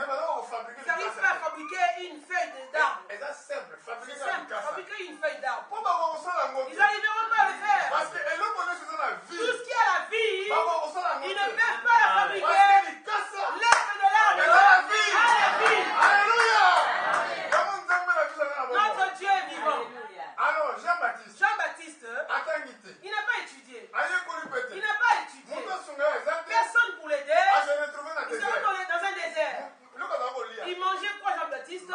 n'arrivent pas à fabriquer une feuille d'arbre. C'est simple, fabriquer une feuille d'arbre. Ils n'arriveront pas à le faire. Tout ce qui est la vie, ils ne peuvent pas la fabriquer. L'herbe de l'arbre est la vie. Alléluia. Notre Dieu est vivant. Alors, Jean-Baptiste, il n'a pas étudié. il n'a pas étudié. Personne pour l'aider. Il se retrouve dans un désert. Il mangeait quoi, Jean-Baptiste?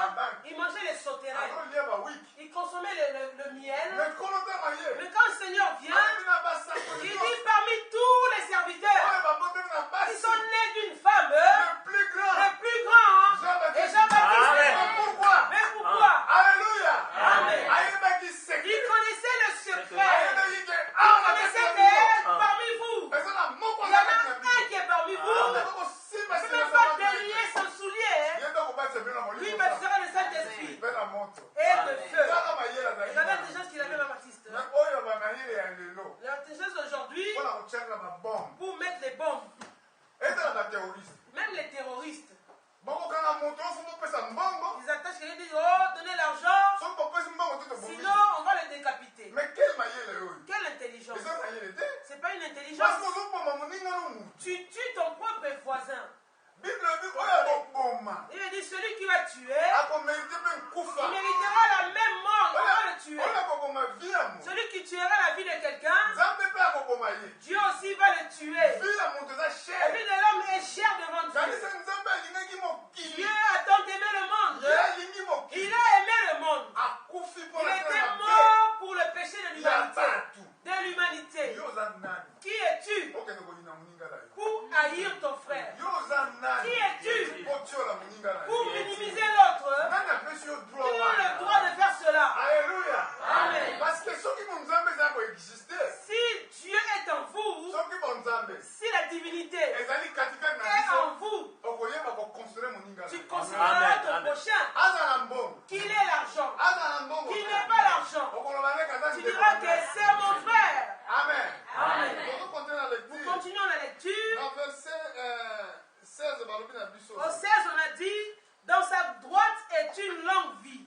Il mangeait les sauterelles. Il consommait le miel. Mais quand le Seigneur vient, il dit parmi tous les serviteurs qui sont nés d'une femme, le plus grand, et Jean-Baptiste. Mais pourquoi? Alléluia. Amen. Il connaissait le secret. Il connaissait que parmi vous, il y en a un qui est parmi vous. Il ne peut même pas délier son soulier. Lui baptisera le Saint-Esprit et de feu. Regardez l'intelligence qu'il avait, Jean-Baptiste. L'intelligence d'aujourd'hui pour mettre les bombes. Même les terroristes. Ils attachent quelqu'un et disent oh, donnez l'argent, sinon on va le décapiter. Mais quelle intelligence? C'est pas une intelligence. Tu tues ton propre voisin. Il me dit celui qui va tuer, il méritera la même mort, on va le tuer. Celui qui tuera la vie de quelqu'un, Dieu aussi va le tuer. La vie de l'homme est chère devant Dieu. Dieu a tant aimé le monde. Il a aimé le monde. Il était mort pour le péché de l'humanité. Qui es-tu pour haïr ton frère? Qui es-tu pour minimiser l'autre? Tu as le droit de faire cela. Alléluia. Amen. Parce que ceux qui si Dieu est en vous, si la divinité est en vous, tu considéreras ton prochain qu'il ait l'argent, qu'il n'ait pas l'argent. Tu diras que c'est mon frère. Amen. Amen. Nous continuons la lecture. Dans verset 16, au 16, on a dit dans sa droite est une longue vie,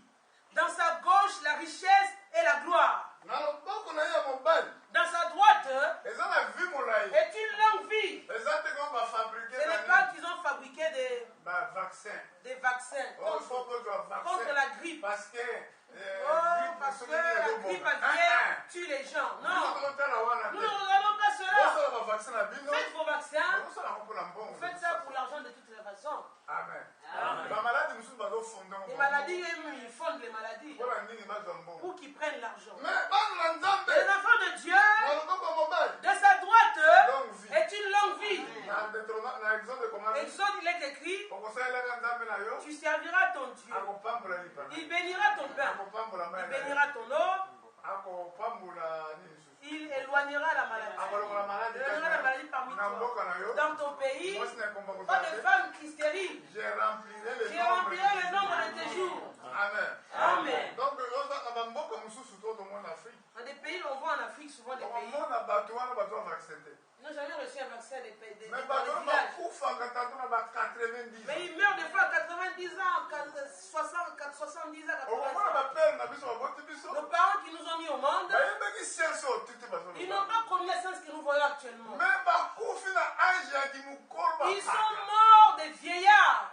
dans sa gauche la richesse et la gloire. Dans sa droite est une longue vie. Ce n'est pas qu'ils ont fabriqué des vaccins contre la grippe. Parce que la grippe aviaire tue les gens. Non, nous ne regardons pas cela. Faites vos vaccins. Faites ça pour l'argent de toutes les façons. Amen. Les maladies, ils fondent les maladies pour qu'ils prennent l'argent. Les enfants de Dieu, de sa droite est une longue vie. Exode, il est écrit, tu serviras ton Dieu. Il bénira ton pain. Il bénira ton eau. Il éloignera la maladie. Il éloignera la maladie parmi toi. Dans ton pays, pas de femmes qui stériles. J'ai remplirai le nombre de tes jours. Amen. Amen. Donc, dans des pays, on voit en Afrique souvent des pays. Ils n'ont jamais reçu un vaccin des villages. Mais ils meurent des fois à 90 ans, 70 ans, 80 ans. Nos parents qui nous ont mis au monde, ils n'ont pas connaissance que nous voyons actuellement. Ils sont morts des vieillards.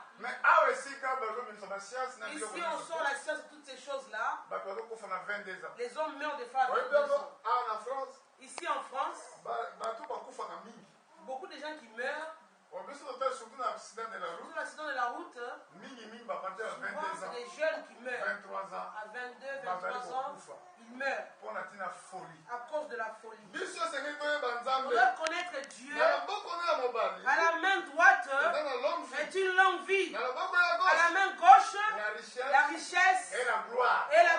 Ici, on sort la science de toutes ces choses-là. Les hommes meurent des fois à 22 ans. Ici en France, beaucoup de gens qui meurent, surtout l'accident de la route, souvent c'est des jeunes qui meurent. 23 ans. À 22, 23 ans, ils meurent. À cause de la folie. On doit connaître Dieu. À la main droite est une longue vie. À la main gauche, la richesse et la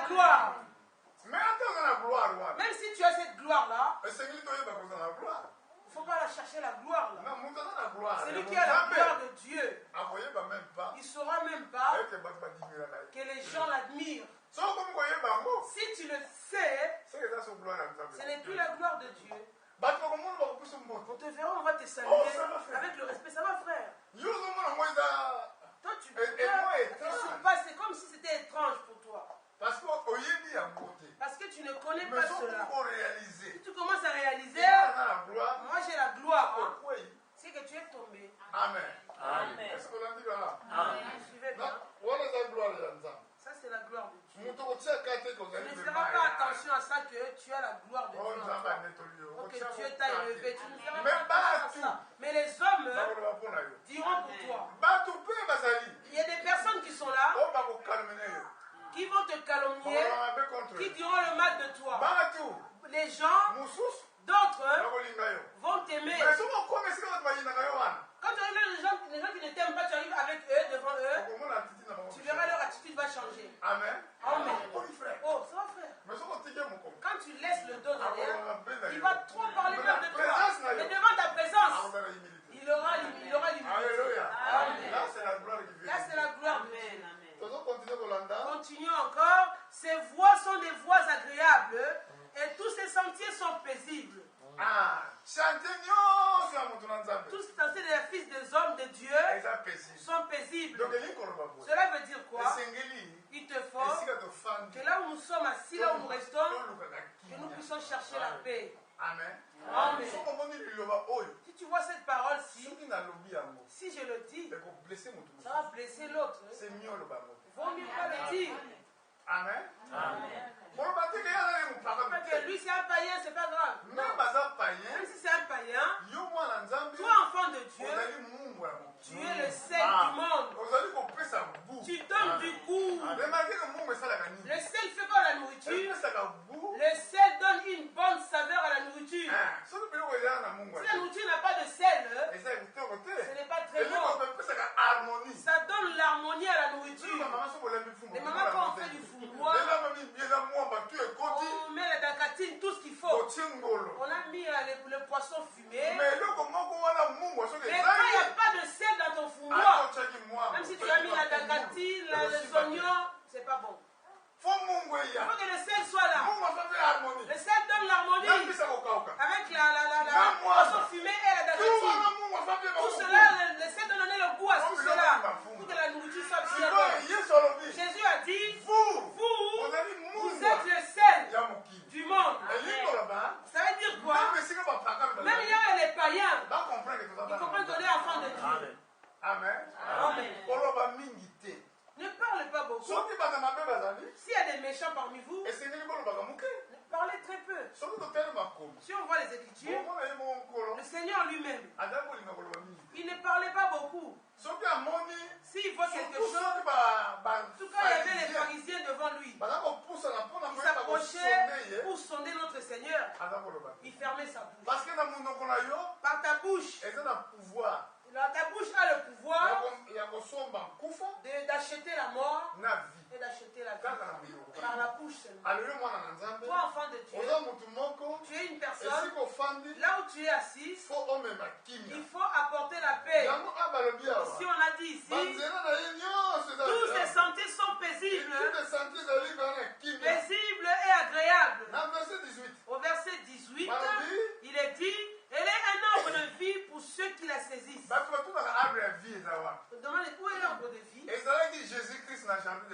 gloire. Même si tu as cette gloire-là, il ne faut pas la chercher la gloire là. Celui qui a la gloire de Dieu, il ne saura même pas que les gens l'admirent. Si tu le sais, ce n'est plus la gloire de Dieu. On te verra, on va te saluer avec le respect. Ça va, frère? Toi, tu surpasses, c'est comme si c'était étrange pour toi. Parce que tu ne connais pas cela. Si tu commences à réaliser, moi j'ai la gloire. Hein. C'est que tu es tombé. Amen. Amen. Suivez bien. Ça c'est la gloire de Dieu. Tu ne feras pas attention à ça que tu as la gloire de Dieu. Ok, Dieu t'a élevé. Tu ne feras pas attention à ça. Mais les hommes diront pour toi. Il y a des personnes qui sont là, qui vont te calomnier, qui diront le mal de toi. Les gens, d'autres, vont t'aimer. Quand tu arrives les gens qui ne t'aiment pas, tu arrives avec eux, devant eux, tu verras leur attitude va changer. Amen. Amen. Oh, ça va, frère. Quand tu laisses le dos derrière, il va trop parler même de toi. Mais devant ta présence, il aura l'humilité. Amen. Là, c'est la gloire qui vient. Là, c'est la gloire de Dieu. Continuons encore. Ces voies sont des voies agréables et tous ces sentiers sont paisibles. Tous ces sentiers des fils des hommes de Dieu sont paisibles. Cela veut dire quoi? Il te faut que là où nous sommes assis, là où nous restons, que nous puissions chercher la paix. Amen. Amen. Si tu vois cette parole-ci, si je le dis, ça va blesser l'autre. Vaut mieux pas le dire. Amen. Amen. Parce que lui c'est un païen, c'est pas grave. Non. Même si c'est un païen, toi enfant de Dieu, tu es le sel du monde. Tu donnes du goût. Le sel fait quoi à la nourriture? Le sel donne une bonne saveur à la nourriture. Si la nourriture n'a pas de sel, ce n'est pas très bon. Ça donne l'harmonie à la nourriture. Les mamans, quand on fait du foumoir, on met la dacatine, tout ce qu'il faut. On a mis le poisson fumé. Mais quand il n'y a pas de sel dans ton foumoir, même si tu as mis la dacatine, les oignons, c'est pas bon. Il faut que le sel soit là. Le sel donne l'harmonie avec la poisson fumé et la dacatine. Tout cela, le sel donne le goût à tout cela. Pour que la nourriture soit bien bonne. Jésus a dit, vous êtes le sel du monde. Ça veut dire quoi? Même il y a les païens, ils comprennent qu'on est enfant de Dieu. Amen. Amen. Ne parle pas beaucoup. S'il y a des méchants parmi vous, parlez très peu. Si on voit les Écritures, le Seigneur lui-même, il ne parlait pas beaucoup. S'il voit quelque chose, en tout cas il y avait les pharisiens devant lui. Il s'approchait pour sonder notre Seigneur. Il fermait sa bouche. Par ta bouche, ta bouche a le pouvoir d'acheter la mort et d'acheter la vie. Par la bouche seulement. Toi, enfant de Dieu, tu es une personne, là où tu es assis, il faut apporter la paix. Si on a dit ici, tous ces sentiers sont paisibles, paisibles et agréables. Au verset 18, il est dit, elle est un arbre de vie pour ceux qui la saisissent. Demande où est l'arbre de vie?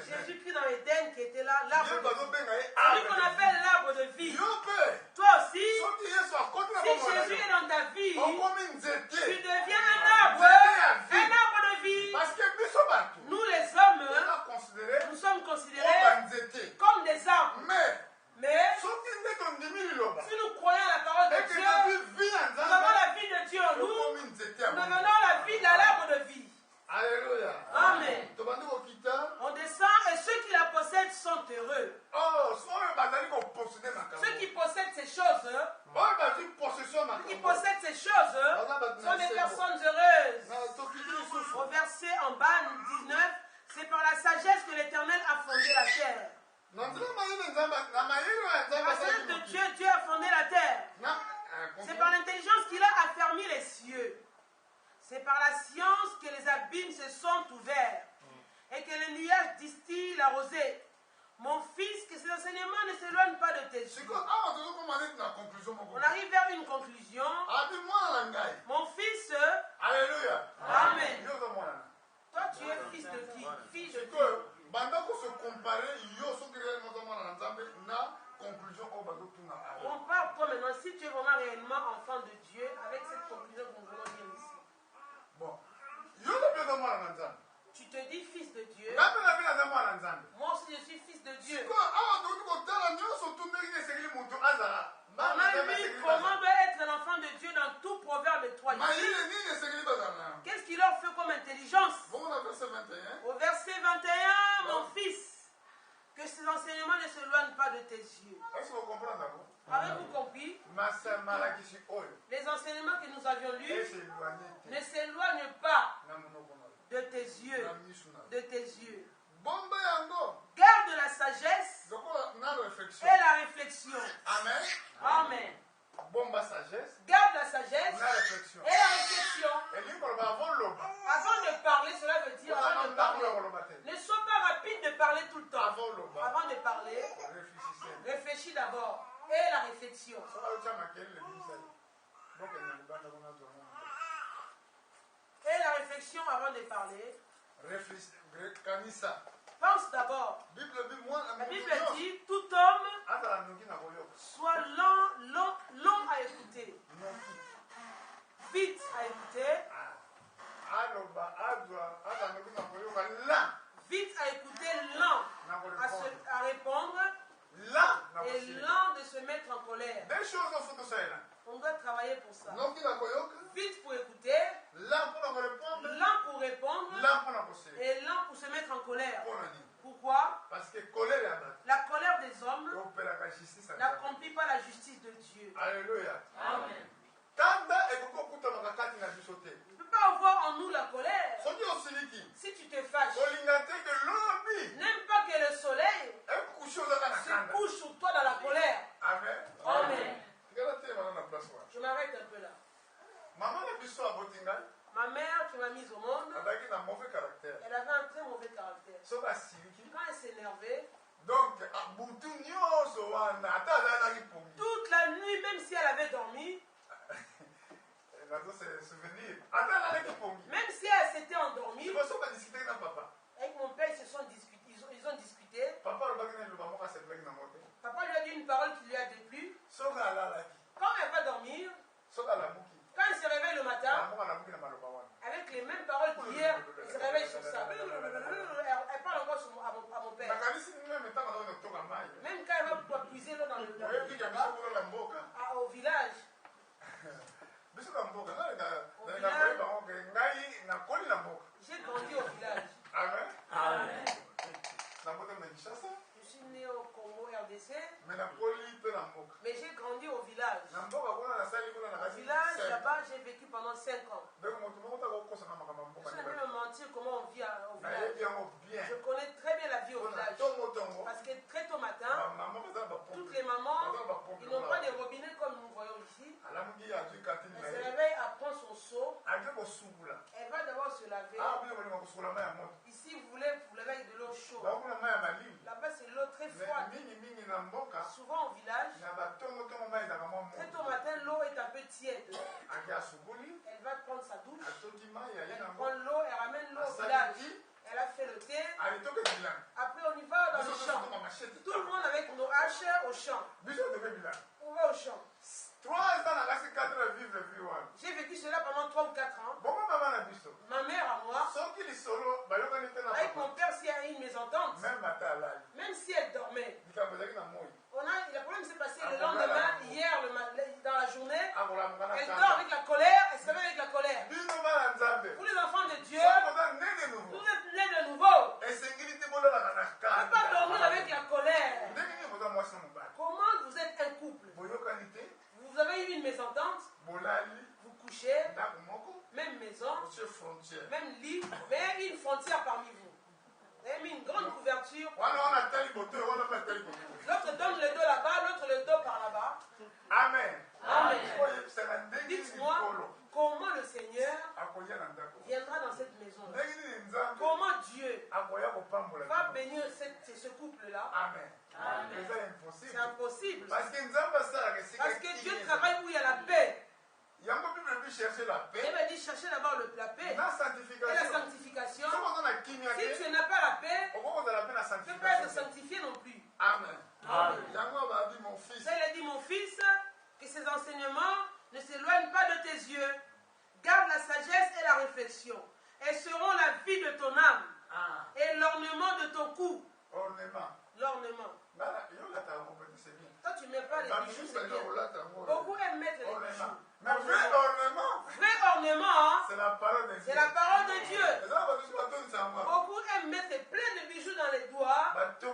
Jésus-Christ dans Éden qui était là, l'arbre de vie. Celui qu'on appelle l'arbre de vie. Toi aussi, si Jésus est dans ta vie, tu deviens un arbre de vie. Nous les hommes, nous sommes considérés comme des arbres. Mais si nous croyons à la parole de Dieu, nous avons la vie de Dieu en nous, nous avons la vie de l'arbre de vie. Alléluia. Amen. On descend et ceux heureux. Ceux qui possèdent ces choses, sont des personnes heureuses. Au verset en bas, 19, c'est par la sagesse que l'Éternel a fondé la terre. Par la sagesse de Dieu, Dieu a fondé la terre. C'est par l'intelligence qu'il a affermi les cieux. C'est par la science que les abîmes se sont ouverts et que les nuages distillent la rosée. Mon fils, que ces enseignements ne s'éloignent pas de tes yeux. On arrive vers une conclusion. Mon fils, Alléluia. Amen. Toi, tu es fils de qui? Fille de qui? Compare toi maintenant si tu es vraiment réellement enfant de Dieu avec cette conclusion que nous venons dire ici. Bon. Tu te dis fils de Dieu. Moi aussi je suis fils de Dieu. On a vu comment doit être l'enfant de Dieu dans tout Proverbe 3. Qu'est-ce qu'il leur fait comme intelligence? Au verset 21, mon fils, que ces enseignements ne s'éloignent pas de tes yeux. Avez-vous compris? Les enseignements que nous avions lus ne s'éloignent pas de tes yeux. De tes yeux. Garde la sagesse et la réflexion. Amen. Amen. Garde la sagesse et la réflexion. Avant de parler, cela veut dire avant de parler. Ne sois pas rapide de parler tout le temps. Avant de parler, réfléchis d'abord. Et la réflexion. Et la réflexion avant de parler. Pense d'abord. La Bible dit tout homme soit long à écouter, vite à écouter, vite à écouter, lent à répondre et lent de se mettre en colère. On doit travailler pour ça. Vite pour écouter, lent pour répondre et lent pour se mettre en colère. Pourquoi? Parce que la colère des hommes n'accomplit pas la justice de Dieu. Alléluia. Amen. Tu ne peux pas avoir en nous la colère. Si tu te fâches, n'aime pas que le soleil se couche sur toi dans la colère. Amen. Amen. Je m'arrête un peu là. Ma mère qui m'a mise au monde, elle avait un très mauvais caractère. Quand elle s'énervait, toute la nuit, même si elle avait dormi, même si elle s'était endormie, avec mon père, ils ont discuté. Papa lui a dit une parole qui lui a déplu. Quand elle va dormir, quand elle se réveille le matin, avec les mêmes paroles d'hier, elle se réveille sur ça. Elle parle encore à mon père. Même quand elle va puiser l'eau dans le au village. J'ai grandi au village. Amen. Amen. Je suis né au Congo RDC, mais j'ai grandi au village. Au village, là-bas, j'ai vécu pendant 5 ans. Je ne vais me mentir comment on vit au village. Je connais très bien la vie au village. Parce que très tôt matin, toutes les mamans, ils n'ont pas de robinet comme nous voyons ici. Elle se réveille, elle prend son seau. Elle va d'abord se laver. Ici, vous lavez avec de l'eau chaude. Là-bas, c'est l'eau très froide. Souvent au village, très tôt matin, l'eau est un peu tiède. Elle va prendre sa douche. Elle prend l'eau, elle ramène l'eau au village. Elle a fait le thé. Après, on y va dans le champ. Tout le monde avec nos haches au champ. On va au champ. J'ai vécu cela pendant 3 ou 4 ans. Ma mère à moi, avec mon père, s'il y a une mésentente, même si elle dormait, le problème s'est passé le lendemain, hier, dans la journée. Elle dort avec la colère, elle se réveille avec la colère. Pour les enfants de Dieu, vous êtes nés de nouveau. Ne pas dormir avec la colère. L'autre donne le dos là-bas, l'autre le dos par là-bas. Amen. Amen. Dites-moi comment le Seigneur viendra dans cette maison. Comment Dieu va bénir ce couple-là. Amen. C'est impossible. Parce que Dieu travaille où il y a la paix. Il chercher la paix. Il m'a dit chercher d'abord la paix et la sanctification. Si tu n'as pas la paix, tu ne peux pas être sanctifié non plus. Amen. Amen. Il a dit, mon fils, que ces enseignements ne s'éloignent pas de tes yeux. Garde la sagesse et la réflexion. Elles seront la vie de ton âme et l'ornement de ton cou. L'ornement. Toi, tu ne mets pas les bijoux, c'est bien. Beaucoup aiment mettre les bijoux. Mais vrai ornement. Vrai ornement, c'est la parole de Dieu. C'est la parole de Dieu. Beaucoup aiment mettre plein de bijoux dans les doigts. Ils ont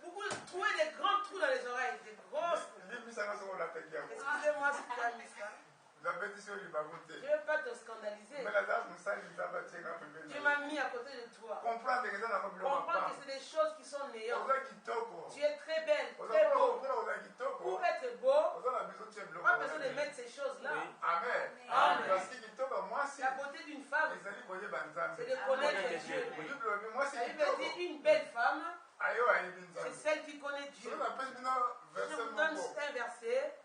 beaucoup trouvé des grands trous dans les oreilles. Des grosses. Excusez-moi si tu as mis ça. Je ne veux pas te scandaliser. Dieu m'a mis à côté de toi. Comprends que c'est des choses qui sont néantes. Tu es très belle, très beau. Pour être beau, pas besoin de mettre ces choses-là. Amen. Amen. La beauté d'une femme, c'est de connaître Dieu. La Bible dit une belle femme, c'est celle qui connaît Dieu. Je vous donne un verset.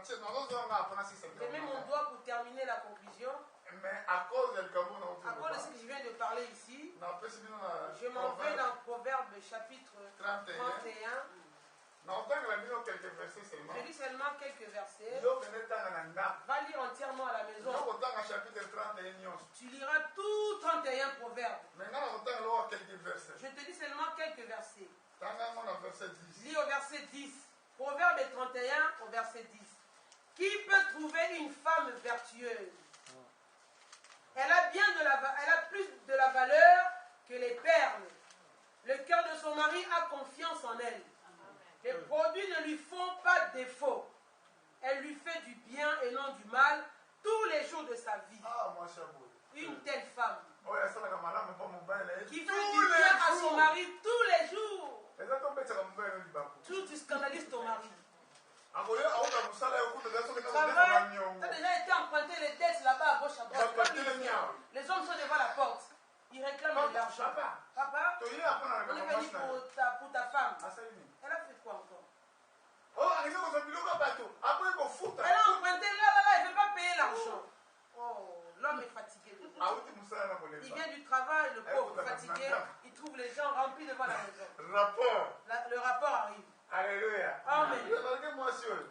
Je mets mon doigt pour terminer la conclusion. Mais à cause de ce que je viens de parler ici, je m'en vais dans Proverbe chapitre 31. Je lis seulement quelques versets. Va lire entièrement à la maison. Tu liras tout 31 proverbes. Je te dis seulement quelques versets. Lis au verset 10. Proverbe 31 au verset 10. Qui peut trouver une femme vertueuse? Elle a plus de la valeur que les perles. Le cœur de son mari a confiance en elle. Les produits ne lui font pas défaut. Elle lui fait du bien et non du mal tous les jours de sa vie. Une telle femme qui fait du bien à son mari tous les jours. Tu scandalises ton mari. Tu as déjà été emprunté les dettes là-bas à gauche à droite. Les hommes sont devant la porte. Ils réclament de l'argent. Papa, on est venu pour ta femme. Elle a fait quoi encore? Elle a emprunté là, elle ne veut pas payer l'argent. Oh, l'homme est fatigué. Il vient du travail, le pauvre fatigué. Il trouve les gens remplis devant la maison. Le rapport arrive. Alléluia. Amen.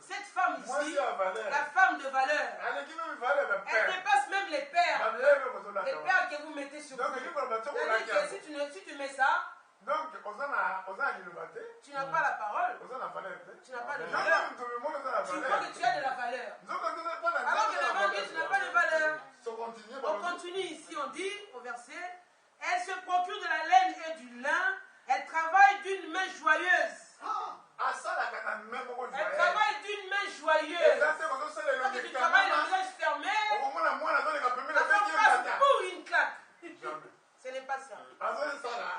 Cette femme ici, la femme de valeur, elle dépasse même les perles. Les perles que vous mettez sur vous. Si tu mets ça, tu n'as pas la parole. Tu n'as pas de valeur. Tu crois que tu as de la valeur. Alors que devant Dieu, tu n'as pas de valeur. On continue ici, on dit au verset, elle se procure de la laine et du lin, elle travaille d'une main joyeuse. Elle travaille d'une main joyeuse. Quand tu travailles le visage fermé, la femme passe pour une claque. Ce n'est pas ça.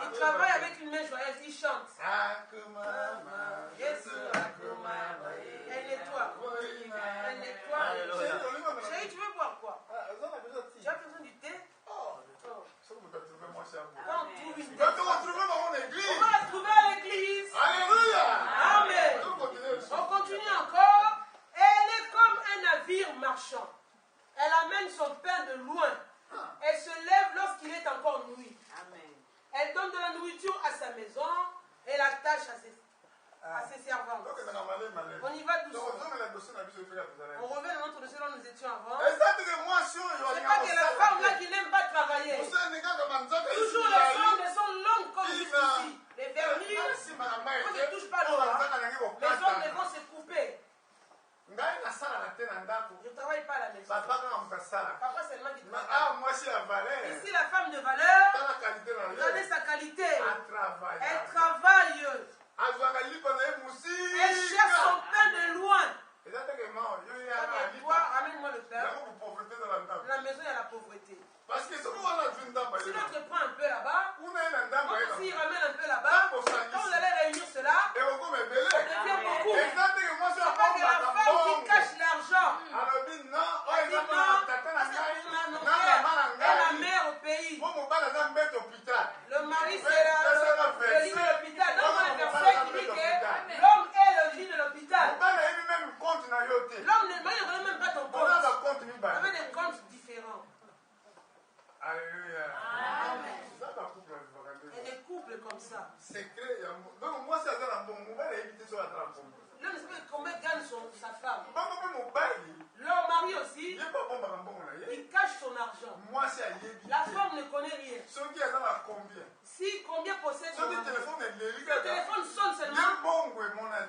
Il travaille avec une main joyeuse, il chante. Elle nettoie. Elle nettoie. Chérie, tu veux boire quoi? Tu as besoin du thé? Quand on trouve une thé, on va la trouver à l'église. Alléluia. Amen. On continue encore. Elle est comme un navire marchand. Elle amène son pain de loin. Elle se lève lorsqu'il est encore nuit. Elle donne de la nourriture à sa maison et la tâche à ses servantes. On y va doucement. On revient à notre dossier où nous étions avant. C'est pas que la femme là qui n'aime pas travailler. Toujours les hommes sont longues comme ici. Les vernis, on ne touche pas l'eau. Les hommes vont se couper. Je ne travaille pas à la maison. Papa seulement qui travaille. Ici, la femme de valeur, regardez sa qualité. Elle travaille. Elle cherche son pain de loin. Toi, ramène-moi le pain. Dans la maison, il y a la pauvreté. Si l'autre prend un peu là-bas, si combien? Si combien possède le téléphone sonne seulement.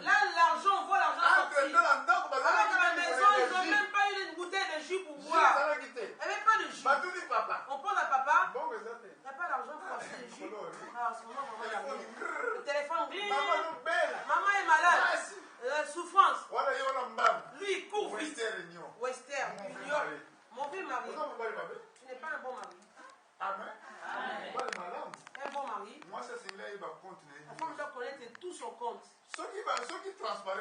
Là, l'argent, on voit l'argent sortir. Alors qu'à la maison, ils n'ont même pas eu une bouteille de jus pour boire. Il n'y avait pas de jus. On pose à papa. Il n'y a pas d'argent pour acheter le jus. Ah, en ce moment, maman, le téléphone grille. Maman est malade. Souffrance. Lui, il court vite. Western, Union. Mon vieux mari. Tu n'es pas un bon mari. Amen. Un bon mari. Moi, ça c'est là, il va continuer. La femme doit connaître tout son compte. Ceux qui transparent,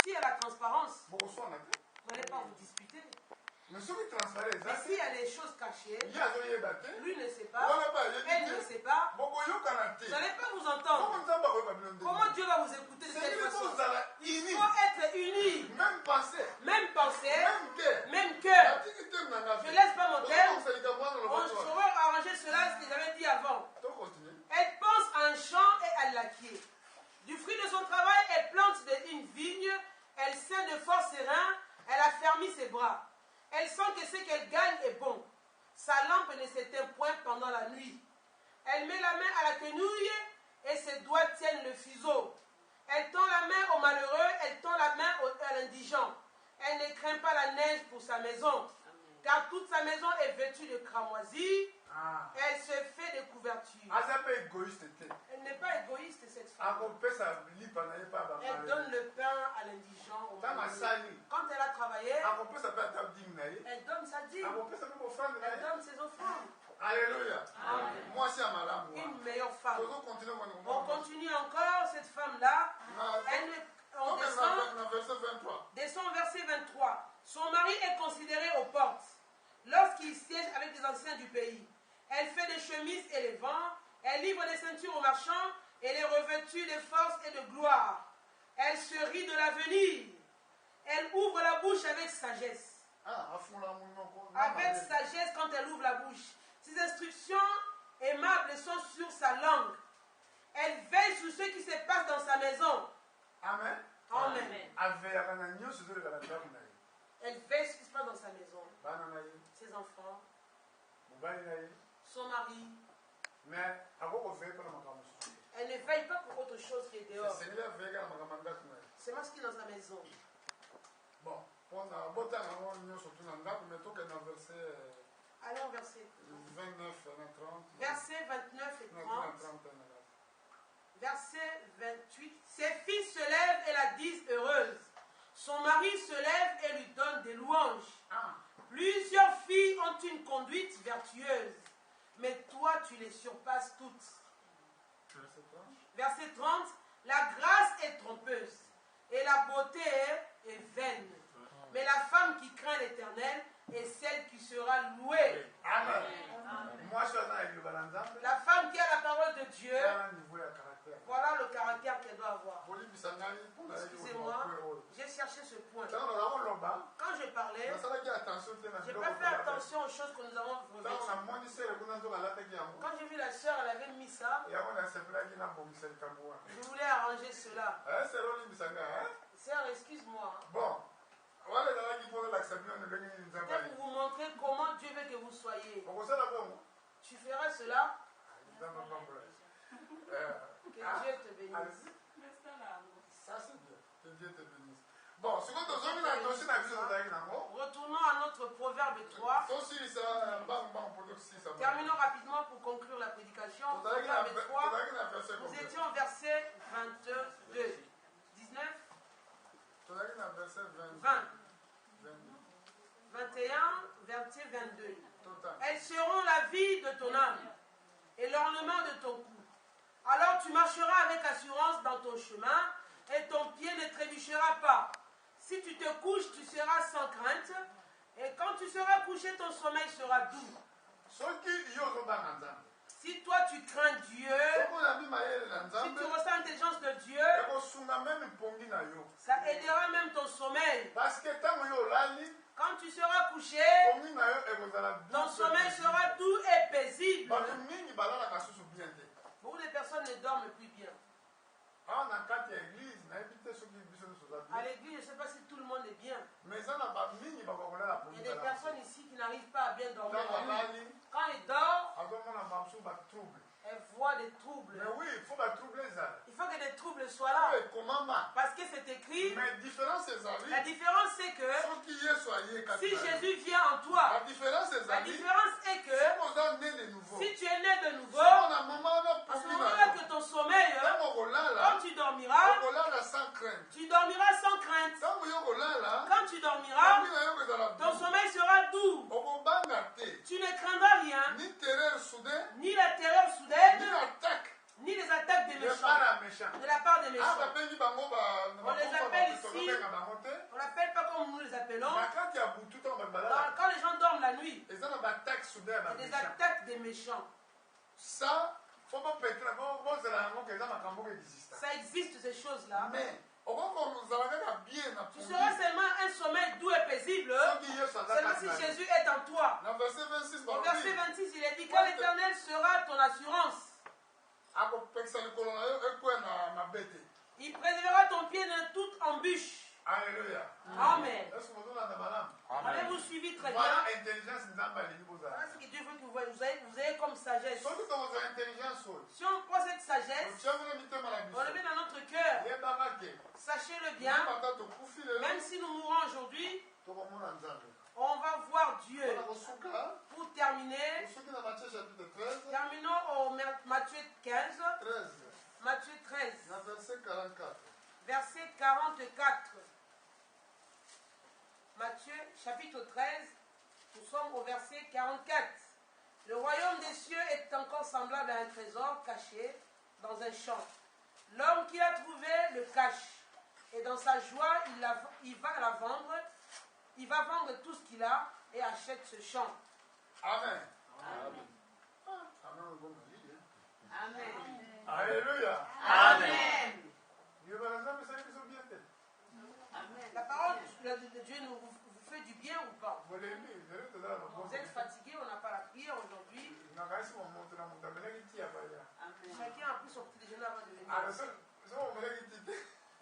si il y a la transparence, vous n'allez pas vous disputer. Mais ceux qui transparent, mais s'il y a des choses cachées, lui ne sait pas, elle ne sait pas, vous n'allez pas vous entendre. Comment Dieu va vous écouter de cette façon? Il faut être unis. Même pensée, même cœur. Je ne laisse pas mon terme. On saura arranger cela, ce que j'avais dit avant. Elle pense à un champ et à l'acquier. Du fruit de son travail, elle plante une vigne, elle sait de force serein, elle a fermé ses bras. Elle sent que ce qu'elle gagne est bon. Sa lampe ne s'éteint point pendant la nuit. Elle met la main à la quenouille et ses doigts tiennent le fuseau. Elle tend la main au malheureux, elle tend la main à l'indigent. Elle ne craint pas la neige pour sa maison, car toute sa maison est vêtue de cramoisis. Elle se fait des couvertures. Elle n'est pas égoïste, cette femme. Elle donne le pain à l'indigent. Quand elle a travaillé, elle donne sa dîme. Elle donne ses offrandes. Alléluia. Moi, c'est une meilleure femme. On continue encore, cette femme-là. On descend au verset 23. Son mari est considéré aux portes lorsqu'il siège avec des anciens du pays. Elle fait des chemises et les vend. Elle livre des ceintures aux marchands et les revêtue de force et de gloire. Elle se rit de l'avenir. Elle ouvre la bouche avec sagesse. Avec sagesse quand elle ouvre la bouche. Ses instructions aimables sont sur sa langue. Elle veille sur ce qui se passe dans sa maison. Amen. Amen. Elle veille sur ce qui se passe dans sa maison. Ses enfants. Son mari. Elle ne veille pas pour autre chose qui est dehors. C'est moi ce qui est dans sa maison. Bon, allons au verset 29 et 30. Verset 29 et 30. Verset 28. Ses filles se lèvent et la disent heureuse. Son mari se lève et lui donne des louanges. Plusieurs filles ont une conduite vertueuse, mais toi tu les surpasses toutes. Verset 30. La grâce est trompeuse et la beauté est vaine. Mais la femme qui craint l'Éternel est celle qui sera louée. Amen. La femme qui a la parole de Dieu, voilà le caractère qu'elle doit avoir. Excusez-moi, j'ai cherché ce point. Quand je parlais, je n'ai pas fait attention aux choses que nous avons revêtues. Quand j'ai vu la sœur, elle avait mis ça. Je voulais arranger cela. Sœur, excuse-moi. Bon. Peut-être pour vous montrer comment Dieu veut que vous soyez. Tu feras cela. Que Dieu te bénisse. Ça c'est bien. Que Dieu te bénisse. Bon, retournons à notre proverbe 3. Terminons rapidement pour conclure la prédication. Proverbe 3. Nous étions au verset 22. 19. 20. 21, verset 22. Elles seront la vie de ton âme et l'ornement de ton cou. Alors tu marcheras avec assurance dans ton chemin et ton pied ne trébuchera pas. Si tu te couches, tu seras sans crainte et quand tu seras couché, ton sommeil sera doux. Si toi tu crains Dieu, si tu ressens l'intelligence de Dieu, ça aidera même ton sommeil. Parce que quand tu seras couché, ton sommeil sera doux et paisible. Beaucoup de personnes ne dorment plus bien. À l'église, je ne sais pas si tout le monde est bien. Il y a des personnes ici qui n'arrivent pas à bien dormir. Quand ils dorment, elles fois des troubles. Mais oui, il faut pas troubler ça. Il faut que des troubles soient là. Oui, comment va? Parce que c'est écrit. Mais différence c'est ça. La différence c'est que si Jésus vient en toi, la différence est que si tu es né de nouveau, à ce moment-là que ton sommeil, quand tu dormiras sans crainte. Quand tu dormiras, ton sommeil sera doux. Tu ne craindras rien, ni la terreur soudaine, ni les attaques des méchants, de la part des méchants. On les appelle ici, on l'appelle pas comme nous les appelons. Quand les gens dorment la nuit, c'est des attaques des méchants. Ça existe ces choses-là. Tu seras seulement un sommeil doux et paisible seulement si Jésus est en toi. Au verset 26, il est dit que l'Éternel sera ton assurance. Il préservera ton pied de toute embûche. Alléluia. Amen. Avez-vous suivi très bien? Voilà ce que Dieu veut que vous voyez. Vous avez comme sagesse. Si on prend cette sagesse, on le met dans notre cœur. Sachez-le bien, même si nous mourons aujourd'hui, on va voir Dieu. Pour terminer, terminons au Matthieu 15. Matthieu 13. Verset 44. Matthieu chapitre 13. Nous sommes au verset 44. Le royaume des cieux est encore semblable à un trésor caché dans un champ. L'homme qui l'a trouvé le cache. Et dans sa joie, il va la vendre. Il va vendre tout ce qu'il a et achète ce champ. Amen. Amen. Amen. Alléluia. Amen. La parole de Dieu vous fait du bien ou pas? Vous êtes fatigué, on n'a pas la prière aujourd'hui. Chacun a pris son petit déjeuner avant de venir.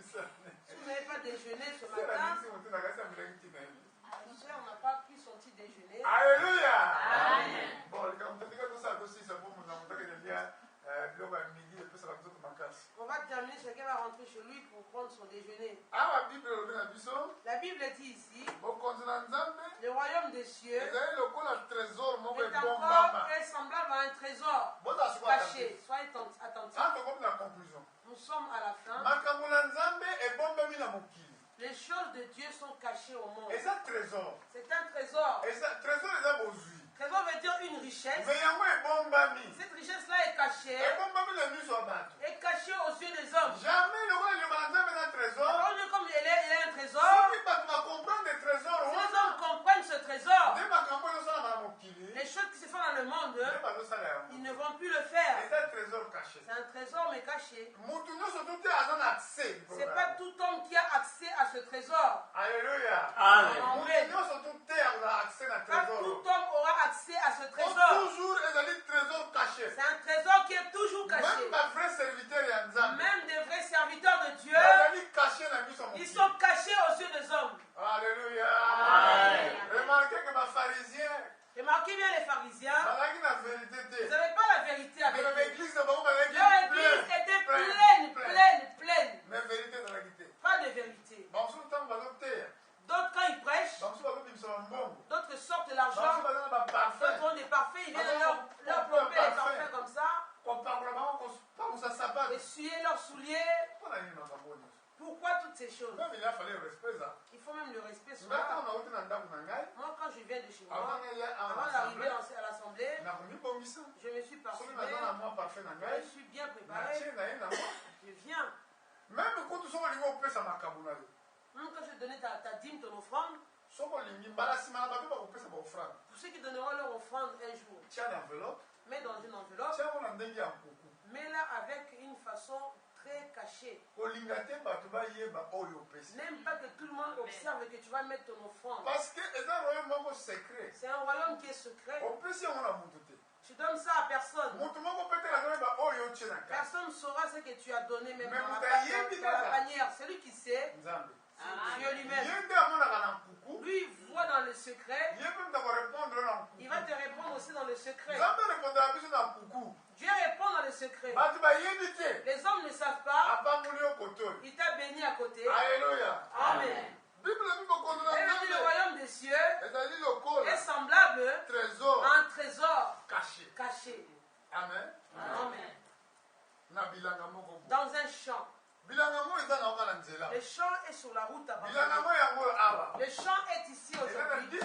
Si vous n'avez pas déjeuné ce matin, on n'a pas pris son petit déjeuner. Alléluia. Amen. On va terminer, chacun va rentrer chez lui pour prendre son déjeuner. La Bible dit ici, le royaume des cieux est encore semblable à un trésor caché. Soyez attentifs. Nous sommes à la fin. Les choses de Dieu sont cachées au monde. C'est un trésor. Trésor veut dire une richesse. Cette richesse-là est cachée. Est cachée aux yeux des hommes. Comme il est un trésor. Si les hommes comprennent ce trésor, les choses qui se font dans le monde, ils ne vont plus le faire. C'est un trésor mais caché. C'est pas tout homme qui a accès à ce trésor. Alléluia. Amen. Pas tout homme aura accès à ce trésor. C'est un trésor qui est toujours caché. Même des vrais serviteurs de Dieu, ils sont cachés aux yeux des hommes. Alléluia. Remarquez bien les pharisiens. Vous n'avez pas la vérité avec eux. Leur église était pleine. Pas de vérité. D'autres, quand ils prêchent, d'autres sortent l'argent, d'autres ont des parfaits, ils viennent leur plomber les parfaits comme ça, essuyer leurs souliers. Pourquoi toutes ces choses? Il faut même le respect sur moi. Moi, quand je viens de chez moi, avant d'arriver à l'assemblée, je me suis parfumé, je suis bien préparé, je viens. Même quand je donnais ta dîme, ton offrande, pour ceux qui donneront leur offrande un jour, mets dans une enveloppe, mets-la avec une façon très cachée. N'aime pas que tout le monde observe que tu vas mettre ton offrande. Parce que c'est un royaume qui est secret. Tu donnes ça à personne. Personne ne saura ce que tu as donné même dans la panière. Celui qui sait, Dieu lui-même. Lui, il voit dans le secret. Il va te répondre aussi dans le secret. Dieu répond sont dans le secret. Les hommes ne savent pas. Il t'a béni à côté. Alléluia. Amen. Et le royaume des cieux est semblable à un trésor caché. Amen. Amen. Dans un champ. Le champ est sur la route à Bamako. Le champ est ici aujourd'hui. 10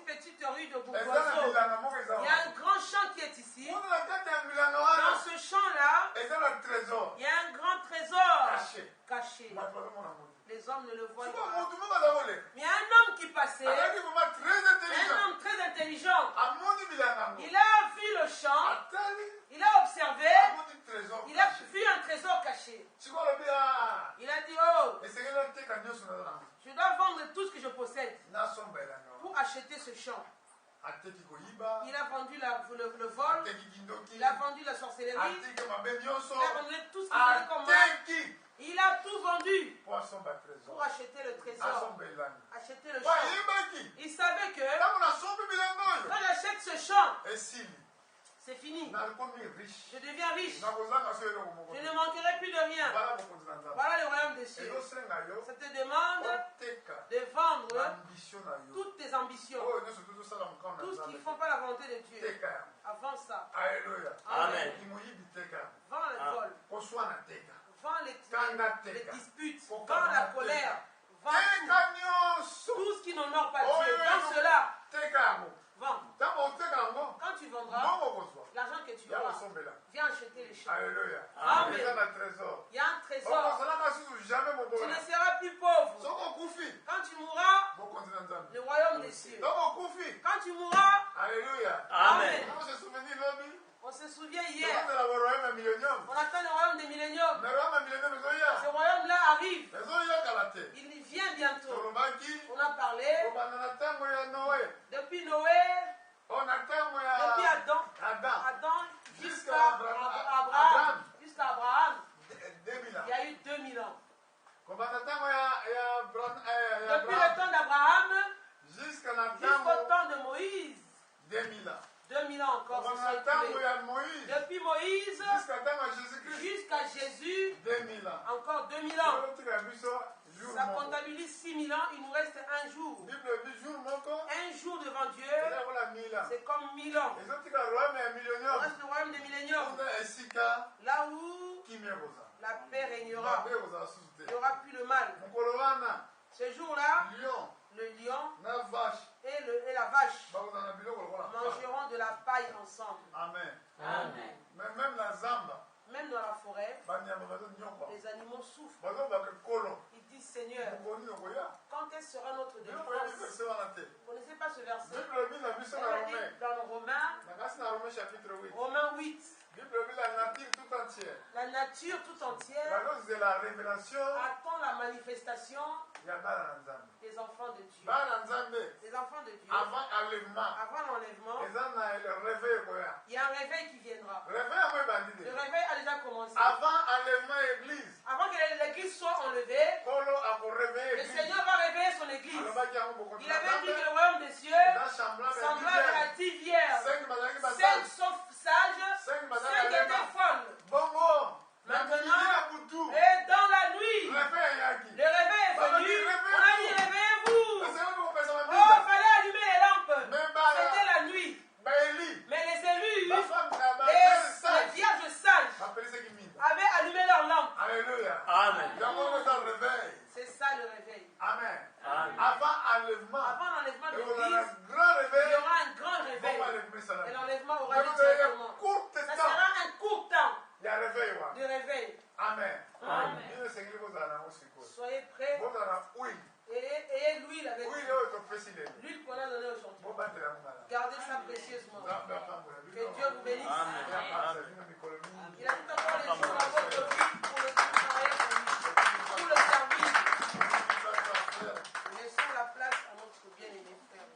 petites rues de Bourgoiseau. Il y a un grand champ qui est ici. Dans ce champ-là, il y a un grand trésor caché. Les hommes ne le voient pas. Il y a un homme qui passait, un homme très intelligent. Il a vu le champ, il a observé, il a vu un trésor caché. Il a dit, oh, je dois vendre tout ce que je possède pour acheter ce champ. Il a vendu le vol, il a vendu la sorcellerie, il a vendu tout ce qu'il faisait comme mal. Il a tout vendu pour acheter le trésor, acheter le champ. Il savait que quand j'achète ce champ, c'est fini. Je deviens riche. Je ne manquerai plus de rien. Voilà le royaume des cieux. Ça te demande de vendre toutes tes ambitions. Tout ce qui ne font pas la volonté de Dieu. Avant ça. Alléluia. Amen. Vends le vol. Vends les disputes. Vends la colère. Vends tout ce qui n'honore pas Dieu. Vends cela. Vends. Quand tu vendras, l'argent que tu auras, viens acheter les choses. Alléluia. Amen. Il y a un trésor. Tu ne seras plus pauvre. Quand tu mourras, le royaume des cieux. Quand tu mourras, Alléluia. Amen. On se souvient hier. On attend le royaume des milléniums. Ce royaume-là arrive. Il vient bientôt. On a parlé. Depuis Noé. Depuis Adam jusqu'à Abraham. Il y a eu 2000 ans. Depuis le temps d'Abraham jusqu'au temps de Moïse. 2000 ans encore. Depuis Moïse jusqu'à Jésus, encore 2000 ans. Ça comptabilise 6000 ans, il nous reste un jour. Un jour devant Dieu, c'est comme 1000 ans. Il reste le royaume des milléniums. Là où la paix régnera. Il n'y aura plus le mal. Ce jour-là, le lion et la vache mangeront de la paille ensemble. Amen. Amen. Même dans la forêt, les animaux souffrent. Ils disent, Seigneur, quand est-ce sera notre délivrance? Vous ne connaissez pas ce verset? Dans Romains 8. La nature tout entière attend la manifestation des enfants de Dieu. Les enfants de Dieu, avant l'enlèvement, il y a un réveil qui viendra. Le réveil a déjà commencé. Avant que l'église soit enlevée, le Seigneur va réveiller son église. Il avait dit que le royaume des cieux semblable à la tivière. 5 sauf sages, 5 étaient folles. Maintenant, et dans la nuit, le réveil est venu. On a dit réveillez-vous. Oh, il fallait allumer les lampes. C'était la nuit. Mais les élus, les vierges sages, avaient allumé leurs lampes. Alléluia. Amen. C'est ça le réveil. Amen. Avant l'enlèvement de l'Église, il y aura un grand réveil. Et l'enlèvement aura lieu directement. Ça sera un court temps de réveil. Amen. Amen. Soyez prêts. Et l'huile avec vous. L'huile qu'on a donnée aujourd'hui. Gardez ça précieusement. Que Dieu vous bénisse. Il a tout encore les jours dans votre vie pour le travail pour le service. Laissons la place à notre bien-aimé frère.